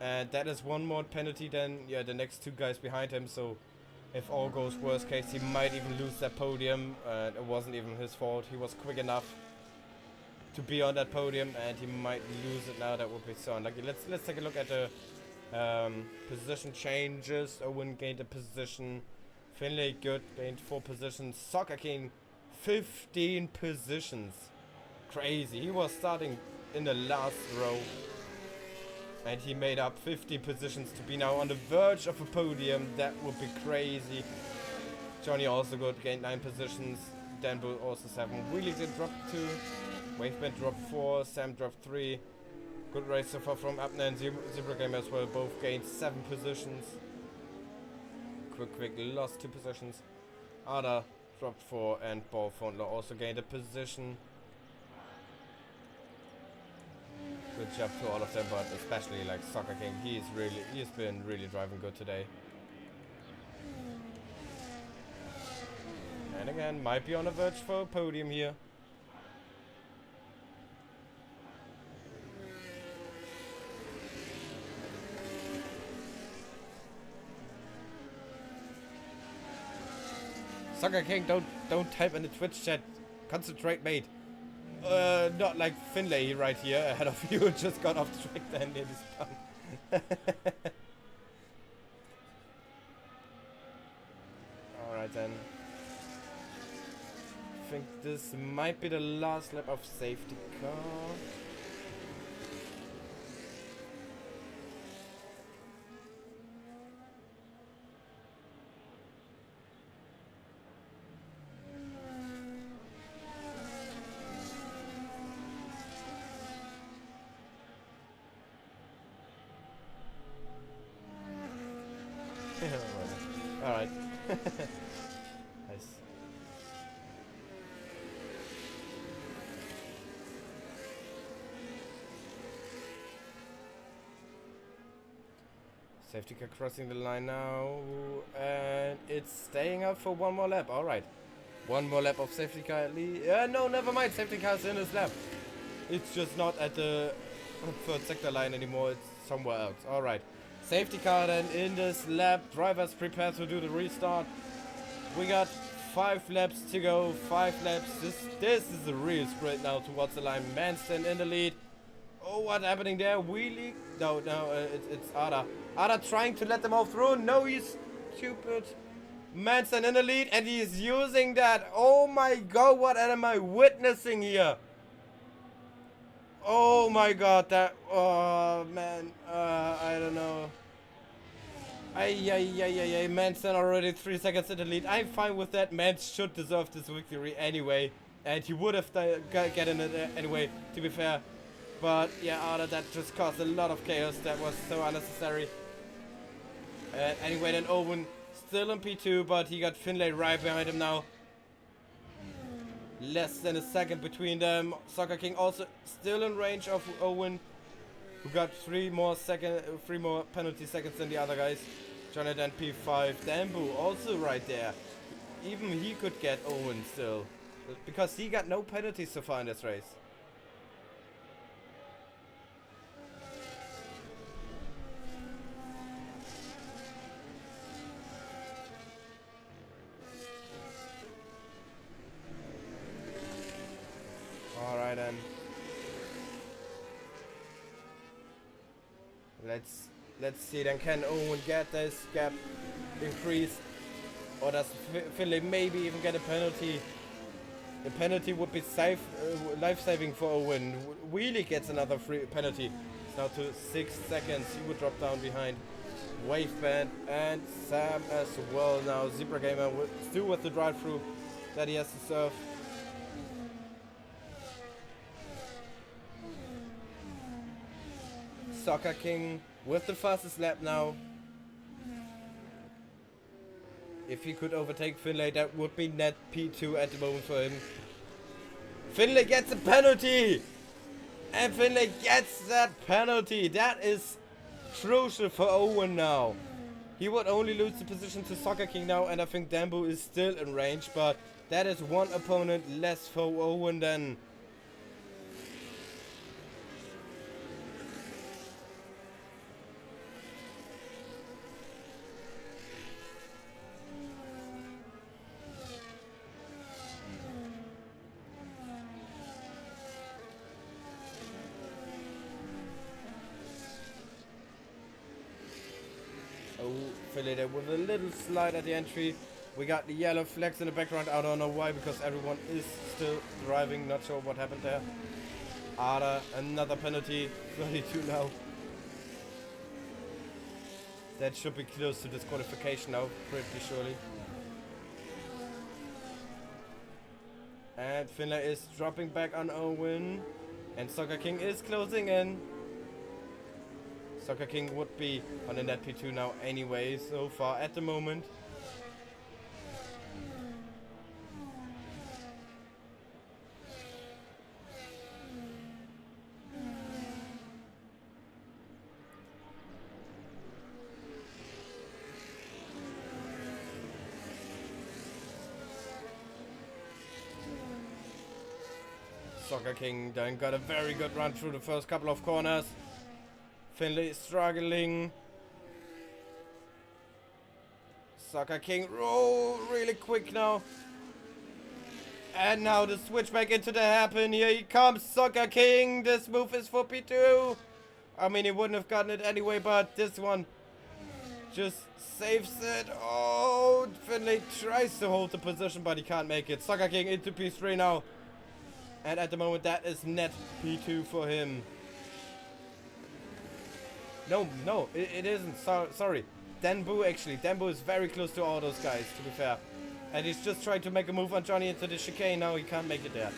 And that is one more penalty than the next two guys behind him. So if all goes worst case, he might even lose that podium. It wasn't even his fault. He was quick enough to be on that podium, and he might lose it now. That would be so unlucky. Let's take a look at the position changes. Owen gained a position. Finlay good, gained 4 positions. Soccer King 15 positions. Crazy. He was starting in the last row, and he made up 50 positions to be now on the verge of a podium. That would be crazy. Johnny also good, gained 9 positions. Danbo also 7. Wheelie did drop 2. Waveband dropped 4, Sam dropped 3. Good race so far from Abner and Zebra Game as well. Both gained 7 positions. Quick lost 2 positions. Ada dropped 4 and Ball Fondler also gained a position. Good job to all of them, but especially like Soccer King. He's been really driving good today. And again, might be on the verge for a podium here. Soccer King, don't type in the Twitch chat. Concentrate, mate. Not like Finlay right here ahead of you. Just got off the track then near this spun. Alright then. I think this might be the last lap of safety car. Alright. Nice. Safety car crossing the line now, and it's staying up for one more lap. Alright. One more lap of safety car at least. No, never mind. Safety car's in his lap. It's just not at the third sector line anymore. It's somewhere else. Alright. Safety car then in this lap. Drivers prepare to do the restart. We got 5 laps to go. 5 laps. This is a real sprint now towards the line. Manston in the lead. Oh, what's happening there? Wheelie? No, it's Ada. Ada trying to let them all through. No, he's stupid. Manston in the lead, and he's using that. Oh my god, what am I witnessing here? Oh my god, that, oh man, I don't know. Ay, Manston already 3 seconds in the lead. I'm fine with that. Mans should deserve this victory anyway. And he would have gotten it anyway, to be fair. But yeah, that just caused a lot of chaos. That was so unnecessary. Anyway, then Owen still in P2, but he got Finlay right behind him now. Less than a second between them. Soccer King also still in range of Owen, who got 3 more penalty seconds than the other guys. Jonathan P5. Dambu also right there. Even he could get Owen still, because he got no penalties so far in this race. Alright then. Let's see then, can Owen get this gap increased, or does Finlay maybe even get a penalty? The penalty would be life-saving for Owen. Wheelie gets another free penalty. now to 6 seconds. He would drop down behind Waveband and Sam as well. Now Zebra Gamer still with the drive-through that he has to serve. Soccer King with the fastest lap now. If he could overtake Finlay, that would be net P2 at the moment for him. Finlay gets a penalty! And Finlay gets that penalty. That is crucial for Owen now. He would only lose the position to Soccer King now, and I think Dambu is still in range, but that is one opponent less for Owen then. Finlay there with a little slide at the entry. We got the yellow flags in the background. I don't know why, because everyone is still driving. Not sure what happened there. Ada, another penalty. 32 now. That should be close to disqualification now, pretty surely. And Finlay is dropping back on Owen. And Soccer King is closing in. Soccer King would be on the net P2 now anyway, so far at the moment. Soccer King then got a very good run through the first couple of corners. Finlay is struggling. Soccer King really quick now. And now the switch back into the happen. Here he comes, Soccer King. This move is for P2. I mean, he wouldn't have gotten it anyway, but this one just saves it. Oh, Finlay tries to hold the position, but he can't make it. Soccer King into P3 now. And at the moment, that is net P2 for him. No, it isn't. Sorry. Danbu, actually. Danbu is very close to all those guys, to be fair. And he's just trying to make a move on Johnny into the chicane. Now he can't make it there.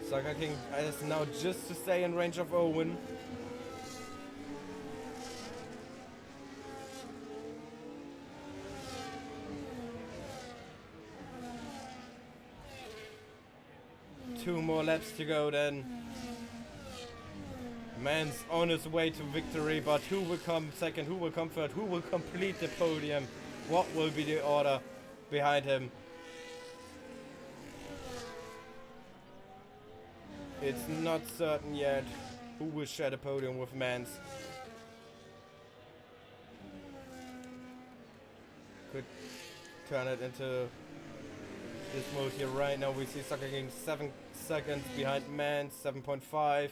Soccer King is now just to stay in range of Owen. Two more laps to go then. Man's on his way to victory, but who will come second, who will come third, who will complete the podium? What will be the order behind him? It's not certain yet who will share the podium with Mans. Could turn it into this mode here right now. We see Soccer King 7 seconds behind Mans, 7.5.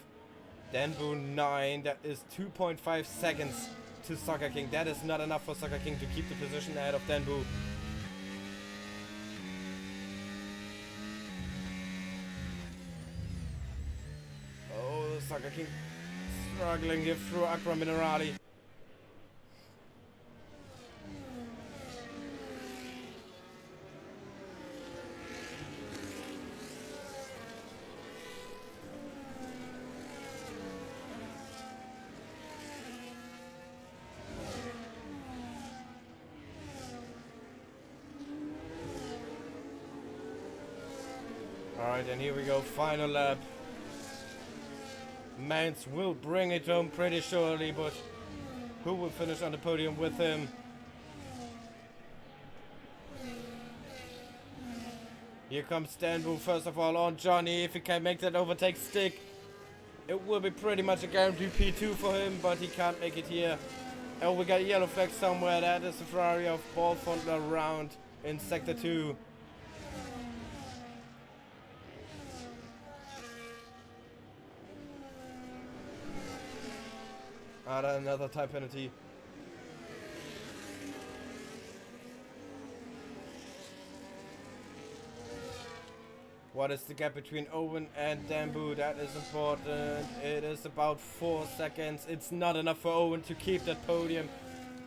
Danbu 9, that is 2.5 seconds to Soccer King. That is not enough for Soccer King to keep the position ahead of Danbu. Oh, Soccer King struggling here through Aqua Minerali. Alright, and here we go, final lap. Mans will bring it home pretty surely, but who will finish on the podium with him? Here comes Danbu first of all on Johnny. If he can make that overtake stick, it will be pretty much a guaranteed P2 for him, but he can't make it here. Oh, we got a yellow flag somewhere. That is the Ferrari of Ball Fondler round in Sector 2. Another time penalty. What is the gap between Owen and Dambu? That is important. It is about 4 seconds. It's not enough for Owen to keep that podium.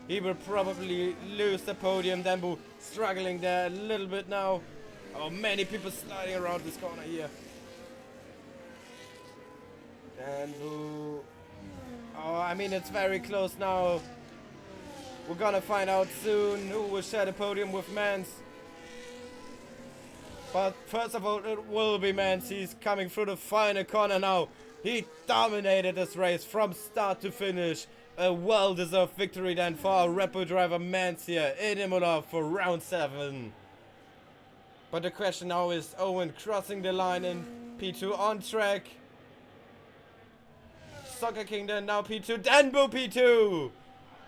He will probably lose the podium. Dambu struggling there a little bit now. Oh, many people sliding around this corner here. Dambu. Oh, I mean, it's very close now. We're gonna find out soon who will share the podium with Mans. But first of all, it will be Mans. He's coming through the final corner now. He dominated this race from start to finish. A well-deserved victory then for our Red Bull driver Mans here in Imola for round 7. But the question now is Owen crossing the line in P2 on track. Soccer King then now P2. Danbo P2.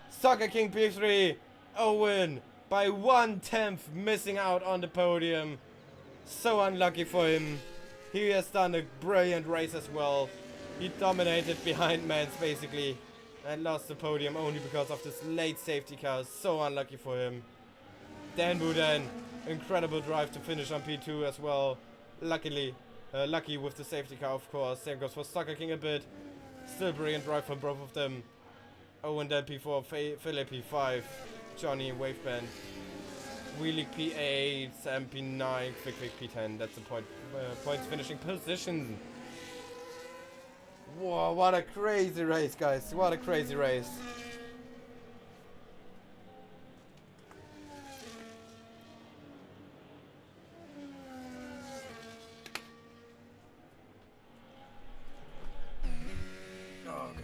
Soccer King P3. Owen by 1/10 missing out on the podium. So unlucky for him. He has done a brilliant race as well. He dominated behind Mans basically and lost the podium only because of this late safety car. So unlucky for him. Danbu then, incredible drive to finish on P2 as well. Lucky with the safety car, of course. Same goes for Soccer King a bit. Still brilliant drive from both of them. Owen then P4, Philip P5, Johnny Waveband, Wheelie P8, Sam P9, Quick P10. That's the points finishing position. Whoa, what a crazy race, guys. What a crazy race. Oh, God.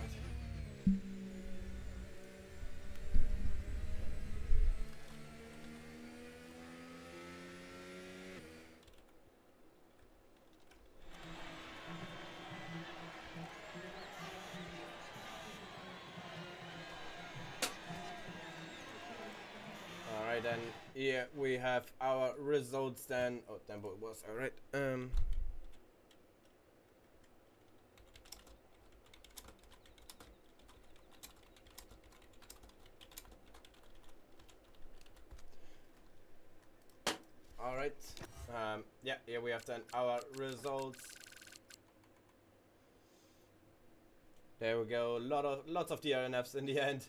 Alright, then here we have our results then. Oh, damn, it was alright. Alright. Yeah, here we have then our results. There we go. Lots of DRNFs in the end.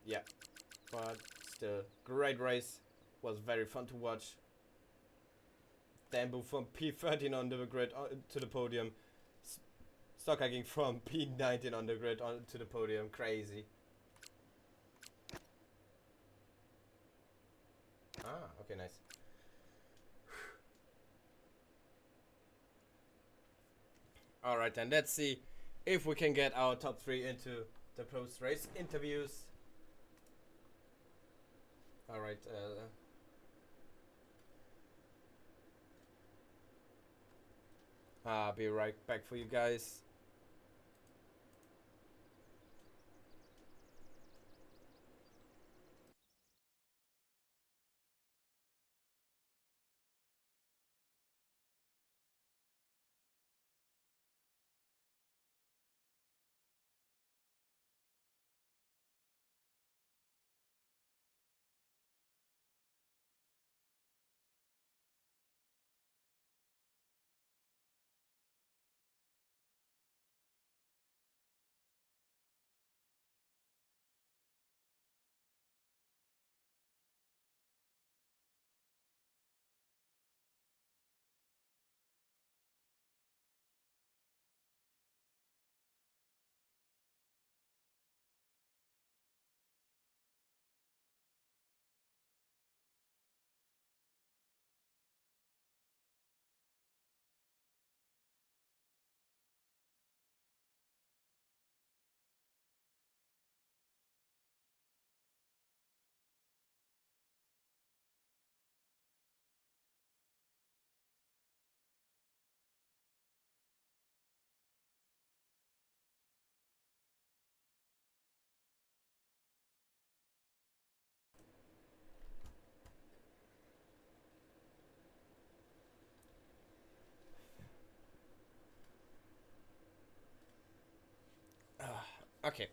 Yeah. But still, great race. Was very fun to watch. Dambu from P13 on the grid to the podium. Soccer King from P19 on the grid to the podium. Crazy. Ah, okay, nice. Alright then, let's see if we can get our top 3 into the post-race interviews. Alright, I'll be right back for you guys. Okay.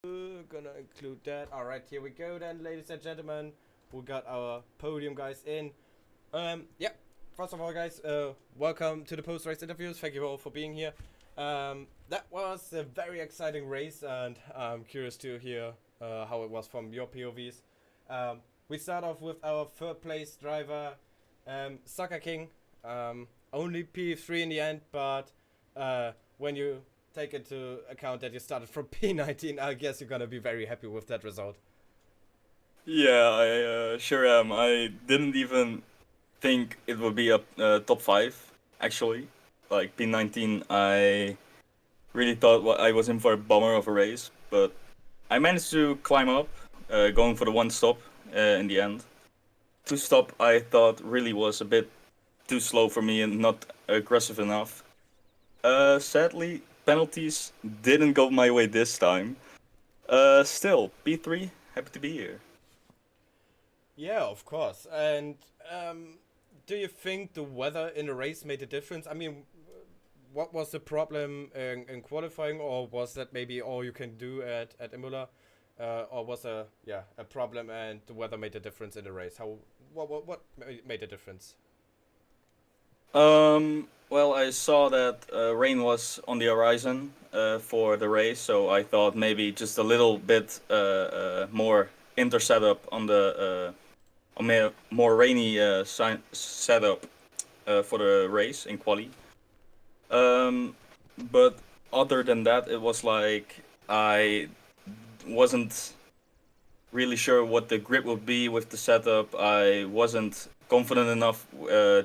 Gonna include that. Alright, here we go then, ladies and gentlemen. We got our podium guys in. Yeah, first of all, guys, welcome to the post-race interviews. Thank you all for being here. That was a very exciting race, and I'm curious to hear how it was from your POVs. We start off with our third place driver, Soccer King. Only P3 in the end, but when you take into account that you started from P19, I guess you're gonna be very happy with that result. Yeah, I sure am. I didn't even think it would be up top 5, actually. Like P19, I really thought I was in for a bummer of a race, but I managed to climb up, going for the one stop in the end. Two stop, I thought really was a bit too slow for me and not aggressive enough. Sadly, penalties didn't go my way this time. Still, P3, happy to be here. Yeah, of course. And do you think the weather in the race made a difference? I mean, what was the problem in qualifying, or was that maybe all you can do at Imola, or was a problem and the weather made a difference in the race? What made a difference? Well, I saw that rain was on the horizon for the race, so I thought maybe just a little bit more inter setup on the more rainy setup for the race in quali. But other than that, it was like I wasn't really sure what the grip would be with the setup. I wasn't confident enough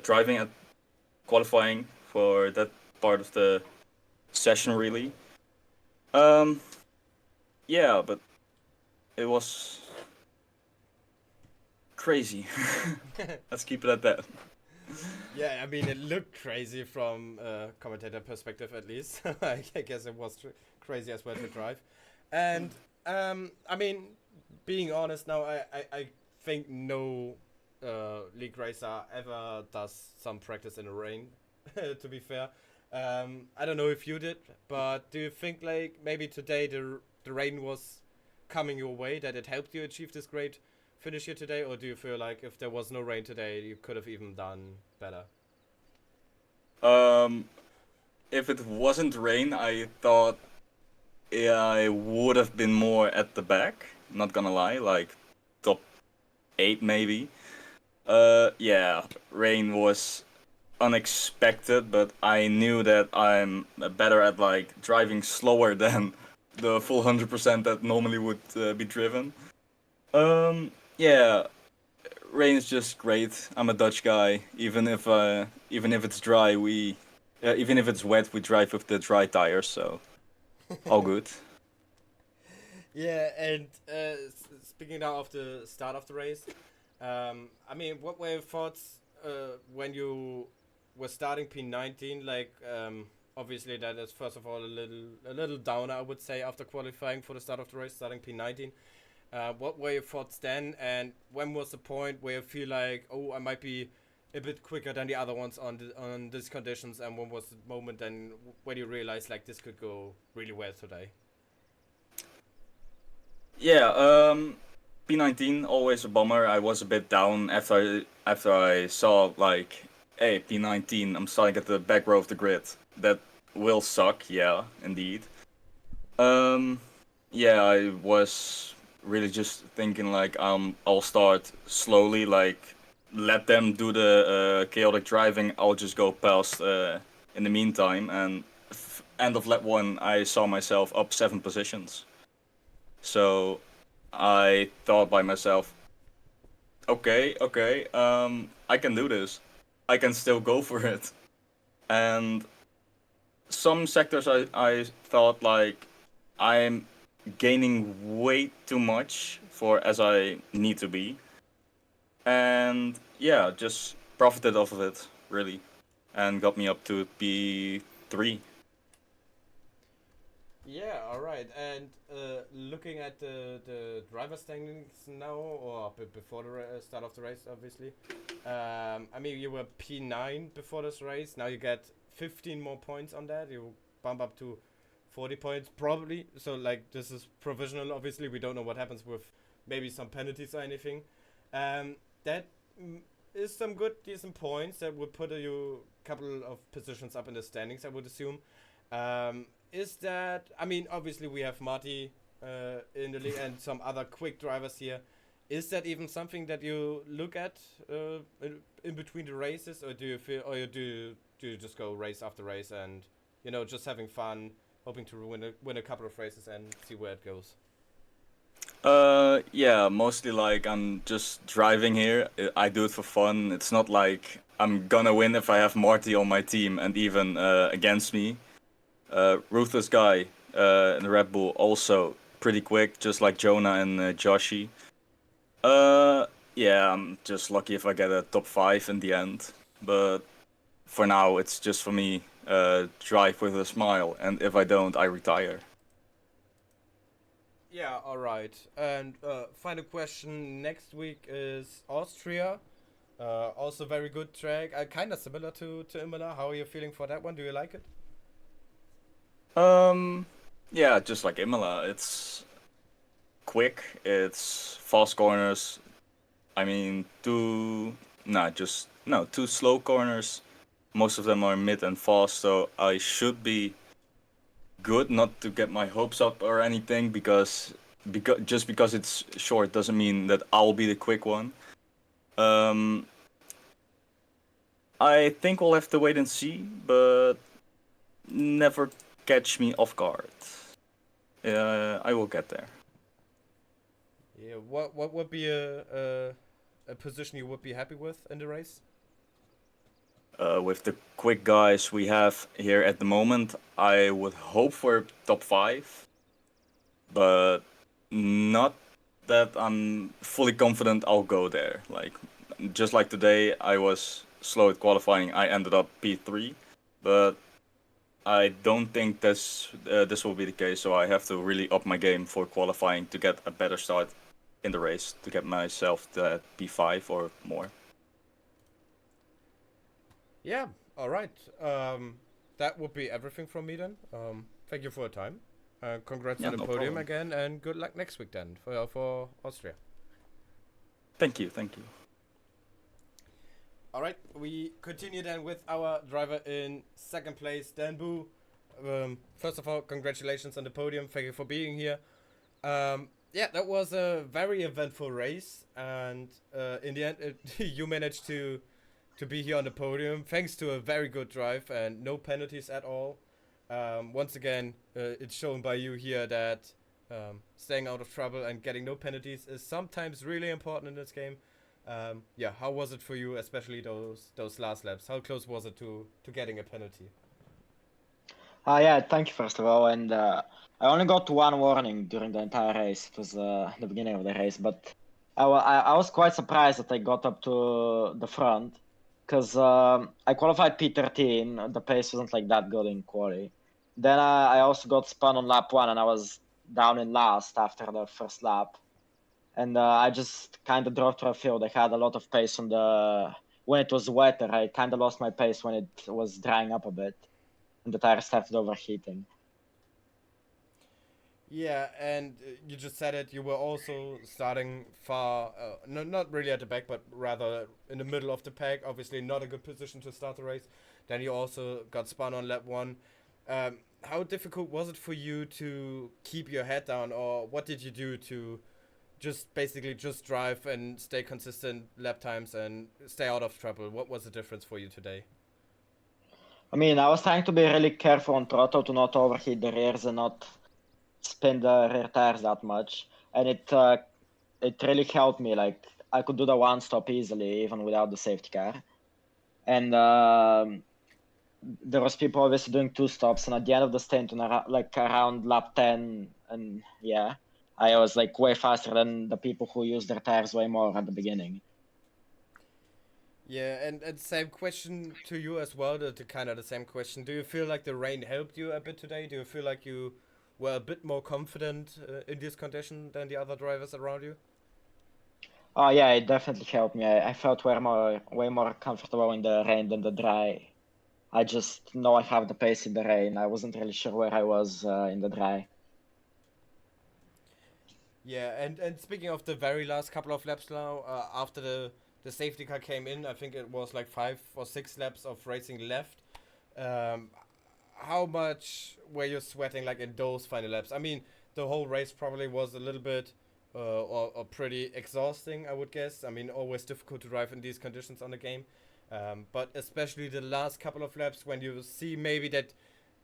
driving at qualifying for that part of the session, really. Um, yeah, but it was crazy. Let's keep it at that. Yeah, I mean, it looked crazy from commentator perspective, at least. I guess it was crazy as well to drive. And I mean, being honest now, I think no league racer ever does some practice in the rain. To be fair, I don't know if you did, but do you think like maybe today the rain was coming your way, that it helped you achieve this great finish here today, or do you feel like if there was no rain today, you could have even done better? Um, if it wasn't rain, I thought I would have been more at the back. Not gonna lie, like top 8 maybe. Yeah, rain was unexpected, but I knew that I'm better at like driving slower than the full 100% that normally would be driven. Yeah, rain is just great. I'm a Dutch guy. Even if it's dry, even if it's wet, we drive with the dry tires. So all good. Yeah, and speaking now of the start of the race, I mean, what were your thoughts when you were starting P19? Like, obviously that is first of all a little downer, I would say, after qualifying for the start of the race, starting P19. What were your thoughts then, and when was the point where you feel like, oh, I might be a bit quicker than the other ones on these conditions, and when was the moment then when you realized like this could go really well today? Yeah. P19 always a bummer. I was a bit down after I saw like, hey, P19. I'm starting at the back row of the grid. That will suck. Yeah, indeed. Um, yeah, I was really just thinking like I'll start slowly, like let them do the chaotic driving. I'll just go past in the meantime. And end of lap 1, I saw myself up 7 positions. So I thought by myself, okay, I can do this. I can still go for it. And some sectors I thought like I'm gaining way too much for as I need to be. And yeah, just profited off of it, really. And got me up to P3. Yeah, all right. And looking at the driver standings now, or before the start of the race, obviously. I mean, you were P9 before this race. Now you get 15 more points on that. You bump up to 40 points probably. So like this is provisional. Obviously, we don't know what happens with maybe some penalties or anything. That is some good, decent points that would put you a couple of positions up in the standings, I would assume. Is that? I mean, obviously we have Marty in the league and some other quick drivers here. Is that even something that you look at in between the races, or do you feel, or do you just go race after race and just having fun, hoping to win a couple of races and see where it goes? Yeah, mostly like I'm just driving here. I do it for fun. It's not like I'm gonna win if I have Marty on my team and even against me. Ruthless guy in the Red Bull also pretty quick, just like Jonah and Joshi. Yeah, I'm just lucky if I get a top 5 in the end. But for now, it's just for me, drive with a smile, and if I don't, I retire. Yeah, all right. And final question. Next week is Austria. Also very good track. Kind of similar to Imola. How are you feeling for that one? Do you like it? Um, yeah, just like Imola, it's quick, it's fast corners. I mean, two slow corners. Most of them are mid and fast, so I should be good. Not to get my hopes up or anything, because it's short doesn't mean that I'll be the quick one. Um, I think we'll have to wait and see, but never catch me off guard. I will get there. Yeah. What would be a position you would be happy with in the race? With the quick guys we have here at the moment, I would hope for top 5, but not that I'm fully confident I'll go there. Like, just like today, I was slow at qualifying. I ended up P3, but I don't think this will be the case. So I have to really up my game for qualifying to get a better start in the race to get myself to P5 or more. Yeah. All right. That would be everything from me then. Thank you for your time. Congrats Yeah, on the no podium problem. again, and good luck next week then for Austria. Thank you, thank you. All right, we continue then with our driver in second place, Dan Boo. First of all, congratulations on the podium. Thank you for being here. Yeah, that was a very eventful race, and in the end, you managed to be here on the podium thanks to a very good drive and no penalties at all. Once again, it's shown by you here that staying out of trouble and getting no penalties is sometimes really important in this game. Yeah, how was it for you, especially those last laps? How close was it to getting a penalty? Yeah, thank you first of all. And I only got one warning during the entire race. It was the beginning of the race, but I was quite surprised that I got up to the front because I qualified P13. The pace wasn't like that good in quali. Then I also got spun on lap 1, and I was down in last after the first lap. And I just kind of drove through a field. I had a lot of pace on when it was wetter. I kind of lost my pace when it was drying up a bit, and the tire started overheating. Yeah, and you just said it. You were also starting far, no, not really at the back, but rather in the middle of the pack. Obviously, not a good position to start the race. Then you also got spun on lap 1. How difficult was it for you to keep your head down, or what did you do to just basically just drive and stay consistent lap times and stay out of trouble? What was the difference for you today? I mean, I was trying to be really careful on throttle to not overheat the rears and not spin the rear tires that much, and it really helped me. Like, I could do the one stop easily even without the safety car, and there was people obviously doing 2 stops, and at the end of the stint, like around lap 10, and yeah, I was like way faster than the people who used their tires way more at the beginning. Yeah, and same question to you as well, the kind of the same question. Do you feel like the rain helped you a bit today? Do you feel like you were a bit more confident in this condition than the other drivers around you? Oh yeah, it definitely helped me. I felt way more comfortable in the rain than the dry. I just know I have the pace in the rain. I wasn't really sure where I was in the dry. Yeah, and speaking of the very last couple of laps now, after the safety car came in, I think it was like 5 or 6 laps of racing left. Um, how much were you sweating like in those final laps? I mean, the whole race probably was a little bit or pretty exhausting, I would guess. I mean, always difficult to drive in these conditions on the game. But especially the last couple of laps when you see maybe that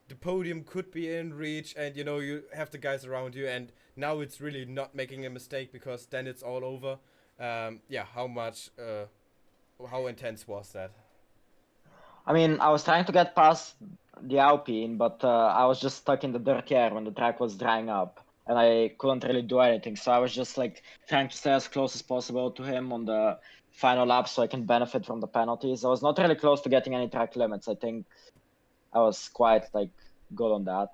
the podium could be in reach and you know you have the guys around you and now it's really not making a mistake because then it's all over. Yeah, how intense was that? I mean, I was trying to get past the Alpine, but I was just stuck in the dirty air when the track was drying up, and I couldn't really do anything. So I was just like trying to stay as close as possible to him on the final lap, so I can benefit from the penalties. I was not really close to getting any track limits. I think I was quite like good on that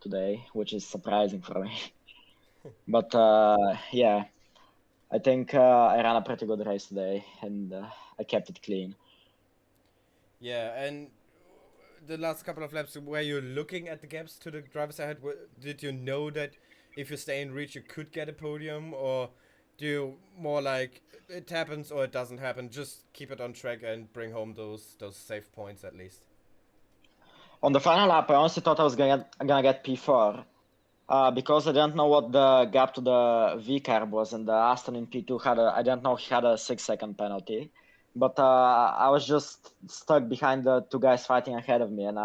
today, which is surprising for me. But yeah, I think I ran a pretty good race today, and I kept it clean. Yeah, and the last couple of laps, were you looking at the gaps to the drivers ahead? Did you know that if you stay in reach, you could get a podium, or do you more like it happens or it doesn't happen? Just keep it on track and bring home those safe points at least. On the final lap, I honestly thought I was gonna get P4 because I didn't know what the gap to the V carb was, and the Aston in P2 I didn't know he had a 6 second penalty. But I was just stuck behind the two guys fighting ahead of me, and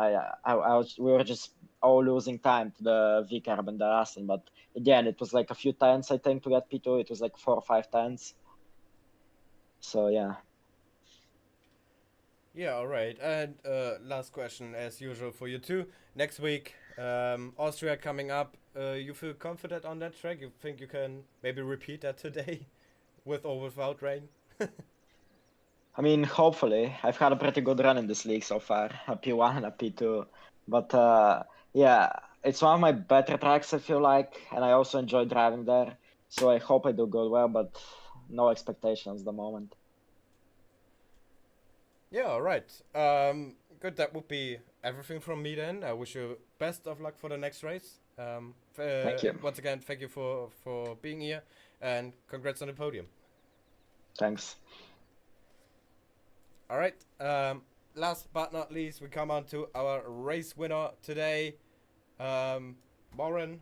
we were just all losing time to the V carb and the Aston. But again, it was like a few tenths I think to get P2. It was like 4 or 5 tenths. So yeah. Yeah, all right. And last question, as usual, for you too. Next week, Austria coming up. You feel confident on that track? You think you can maybe repeat that today, with or without rain? I mean, hopefully, I've had a pretty good run in this league so far, a P1 and a P2. But yeah, it's one of my better tracks, I feel like, and I also enjoy driving there. So I hope I do good well, but no expectations at the moment. Yeah, all right. Good. That would be everything from me then. I wish you best of luck for the next race. Thank you. Once again, thank you for being here, and congrats on the podium. Thanks. All right. Last but not least, we come on to our race winner today, Morin.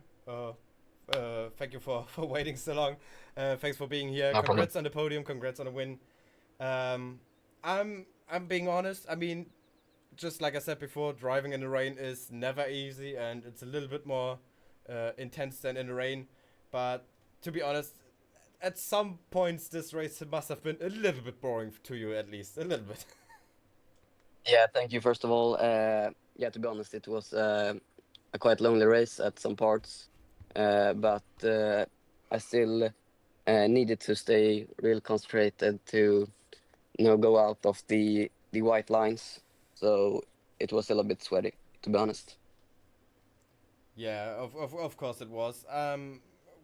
Thank you for waiting so long. Thanks for being here. No Congrats problem. on the podium. Congrats on the win. I'm being honest. I mean, just like I said before, driving in the rain is never easy, and it's a little bit more intense than in the rain. But to be honest, at some points this race must have been a little bit boring to you, at least a little bit. Yeah, thank you first of all. Yeah, to be honest, it was a quite lonely race at some parts, but I still needed to stay real concentrated to go out of the white lines. So it was a little bit sweaty, to be honest. Yeah, of course it was.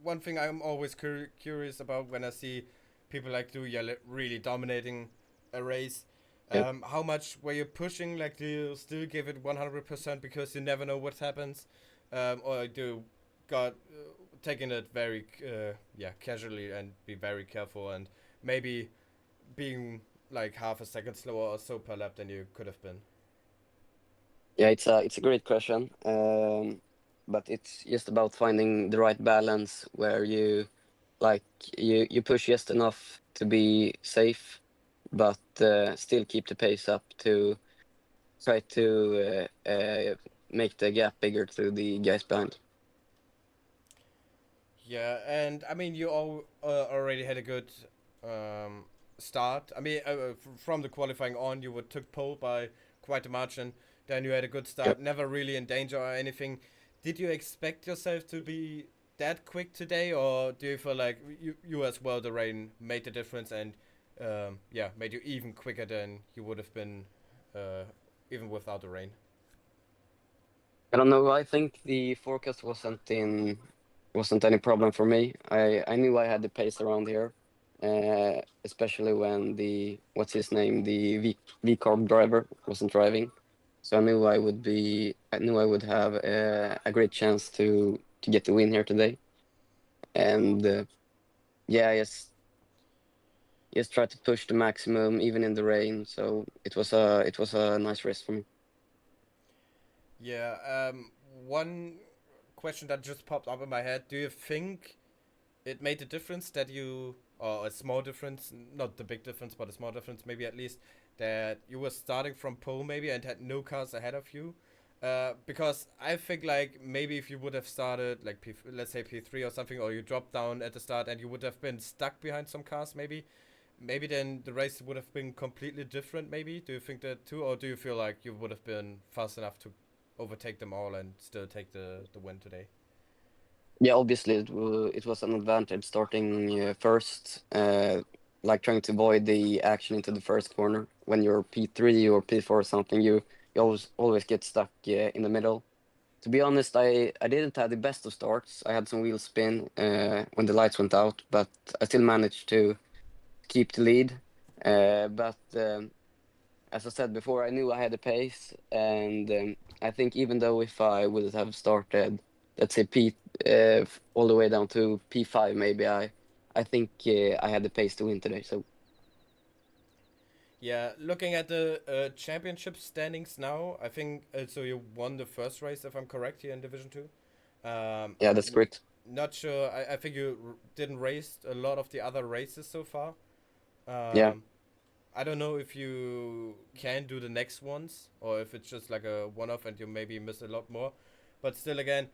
One thing I'm always curious about when I see people like do really dominating a race. Yeah. How much were you pushing? Like, do you still give it 100% because you never know what happens, or do you got taking it very casually and be very careful and maybe being like half a second slower or so per lap than you could have been? Yeah, it's a great question, but it's just about finding the right balance where you like you push just enough to be safe, but still keep the pace up to try to make the gap bigger to the guys behind. Yeah, and I mean, you all already had a good start. I mean, from the qualifying on, you were took pole by quite a margin. Then you had a good start, Yep. never really in danger or anything. Did you expect yourself to be that quick today, or do you feel like you as well, the rain made the difference and made you even quicker than you would have been even without the rain? I don't know. I think the forecast wasn't any problem for me. I knew I had the pace around here, especially when the what's his name, the V carb driver wasn't driving. So I knew I would have a great chance to get the win here today. And yeah, I just tried to push the maximum even in the rain. So it was a nice race for me. Yeah. One question that just popped up in my head: do you think it made a difference that you, or a small difference, not the big difference, but a small difference, maybe at least, that you were starting from pole maybe and had no cars ahead of you? Because I think like maybe if you would have started like let's say P3 or something, or you dropped down at the start and you would have been stuck behind some cars, maybe then the race would have been completely different. Maybe do you think that too, or do you feel like you would have been fast enough to overtake them all and still take the win today? Yeah, obviously it was an advantage starting first, like trying to avoid the action into the first corner. When you're P3 or P4 or something, you always get stuck in the middle. To be honest, I didn't have the best of starts. I had some wheel spin when the lights went out, but I still managed to keep the lead. But as I said before, I knew I had the pace, and I think even though if I would have started, let's say all the way down to P5, maybe I think I had the pace to win today. So Yeah, looking at the championship standings now, I think so. You won the first race, if I'm correct, here in Division Two. Um, yeah, that's n- great. Not sure. I think you didn't race a lot of the other races so far. Yeah, Um, I don't know if you can do the next ones or if it's just like a one-off and you maybe miss a lot more. But still, again,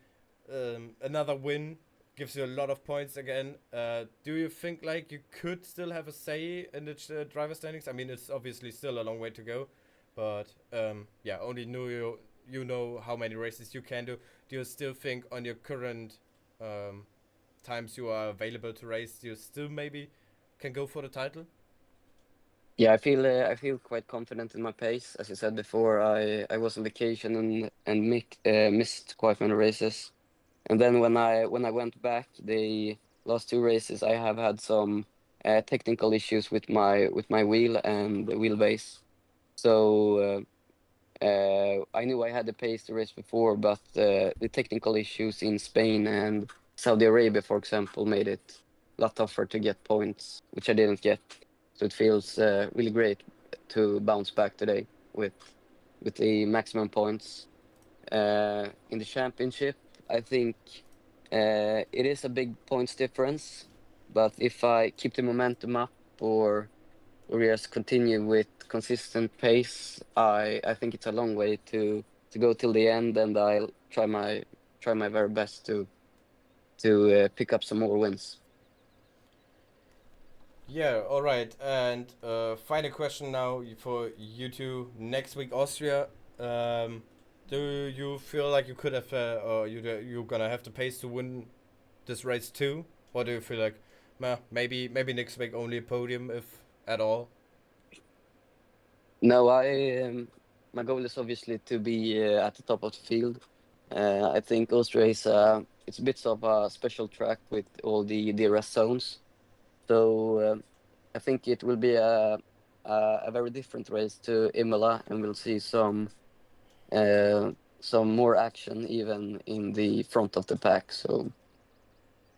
another win gives you a lot of points again. Do you think like you could still have a say in the driver standings? I mean, it's obviously still a long way to go, but yeah, only you know how many races you can do. Do you still think on your current um, times you are available to race, you still maybe can go for the title? yeah, I feel quite confident in my pace. As you said before, I was on vacation and missed quite many races. And then when I went back, the last two races, I have had some technical issues with my wheel and the wheelbase. So I knew I had the pace to race before, but the technical issues in Spain and Saudi Arabia, for example, made it a lot tougher to get points, which I didn't get. So it feels really great to bounce back today with the maximum points in the championship. I think it is a big points difference, but if I keep the momentum up or just continue with consistent pace, I think it's a long way to go till the end, and I'll try my very best to pick up some more wins. Yeah, all right. And final question now for you two. Next week, Austria. Um, do you feel like you could have, or you're gonna have the pace to win this race too, or do you feel like, maybe next week only a podium if at all? No, my goal is obviously to be at the top of the field. I think Austria is it's a bit of a special track with all the DRS zones. So I think it will be a very different race to Imola, and we'll see some more action even in the front of the pack. So,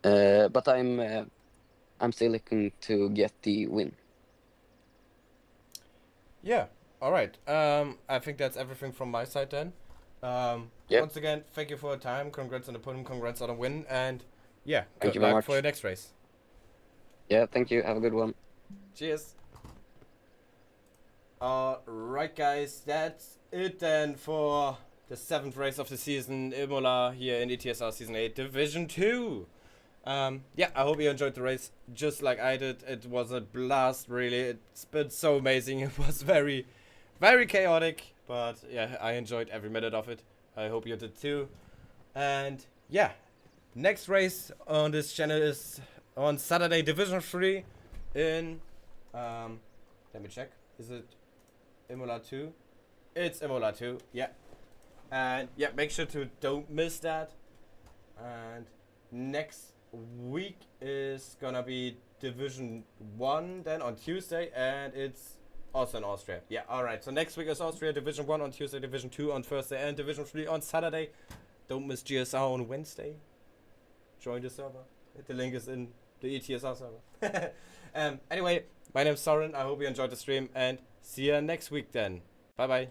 but I'm still looking to get the win. Yeah. All right. I think that's everything from my side then. Yep. Once again, thank you for your time. Congrats on the podium. Congrats on the win. And yeah, Thank good you very luck for your much. next race. Yeah. Thank you. Have a good one. Cheers. Alright, guys, that's it then for the seventh race of the season, Imola, here in ETSR Season 8, Division 2. Yeah, I hope you enjoyed the race just like I did. It was a blast, really. It's been so amazing. It was very, very chaotic, but yeah, I enjoyed every minute of it. I hope you did too. And yeah, next race on this channel is on Saturday, Division 3 in, let me check. Is it Imola 2? It's Imola 2, yeah. And yeah, make sure to don't miss that. And next week is gonna be Division 1 then on Tuesday, and it's Also in Austria. Yeah, alright. So next week is Austria Division 1 on Tuesday, Division 2 on Thursday, and Division 3 on Saturday. Don't miss GSR on Wednesday. Join the server. The link is in the ETSR server. Anyway, my name's Soren. I hope you enjoyed the stream, and see you next week then. Bye bye.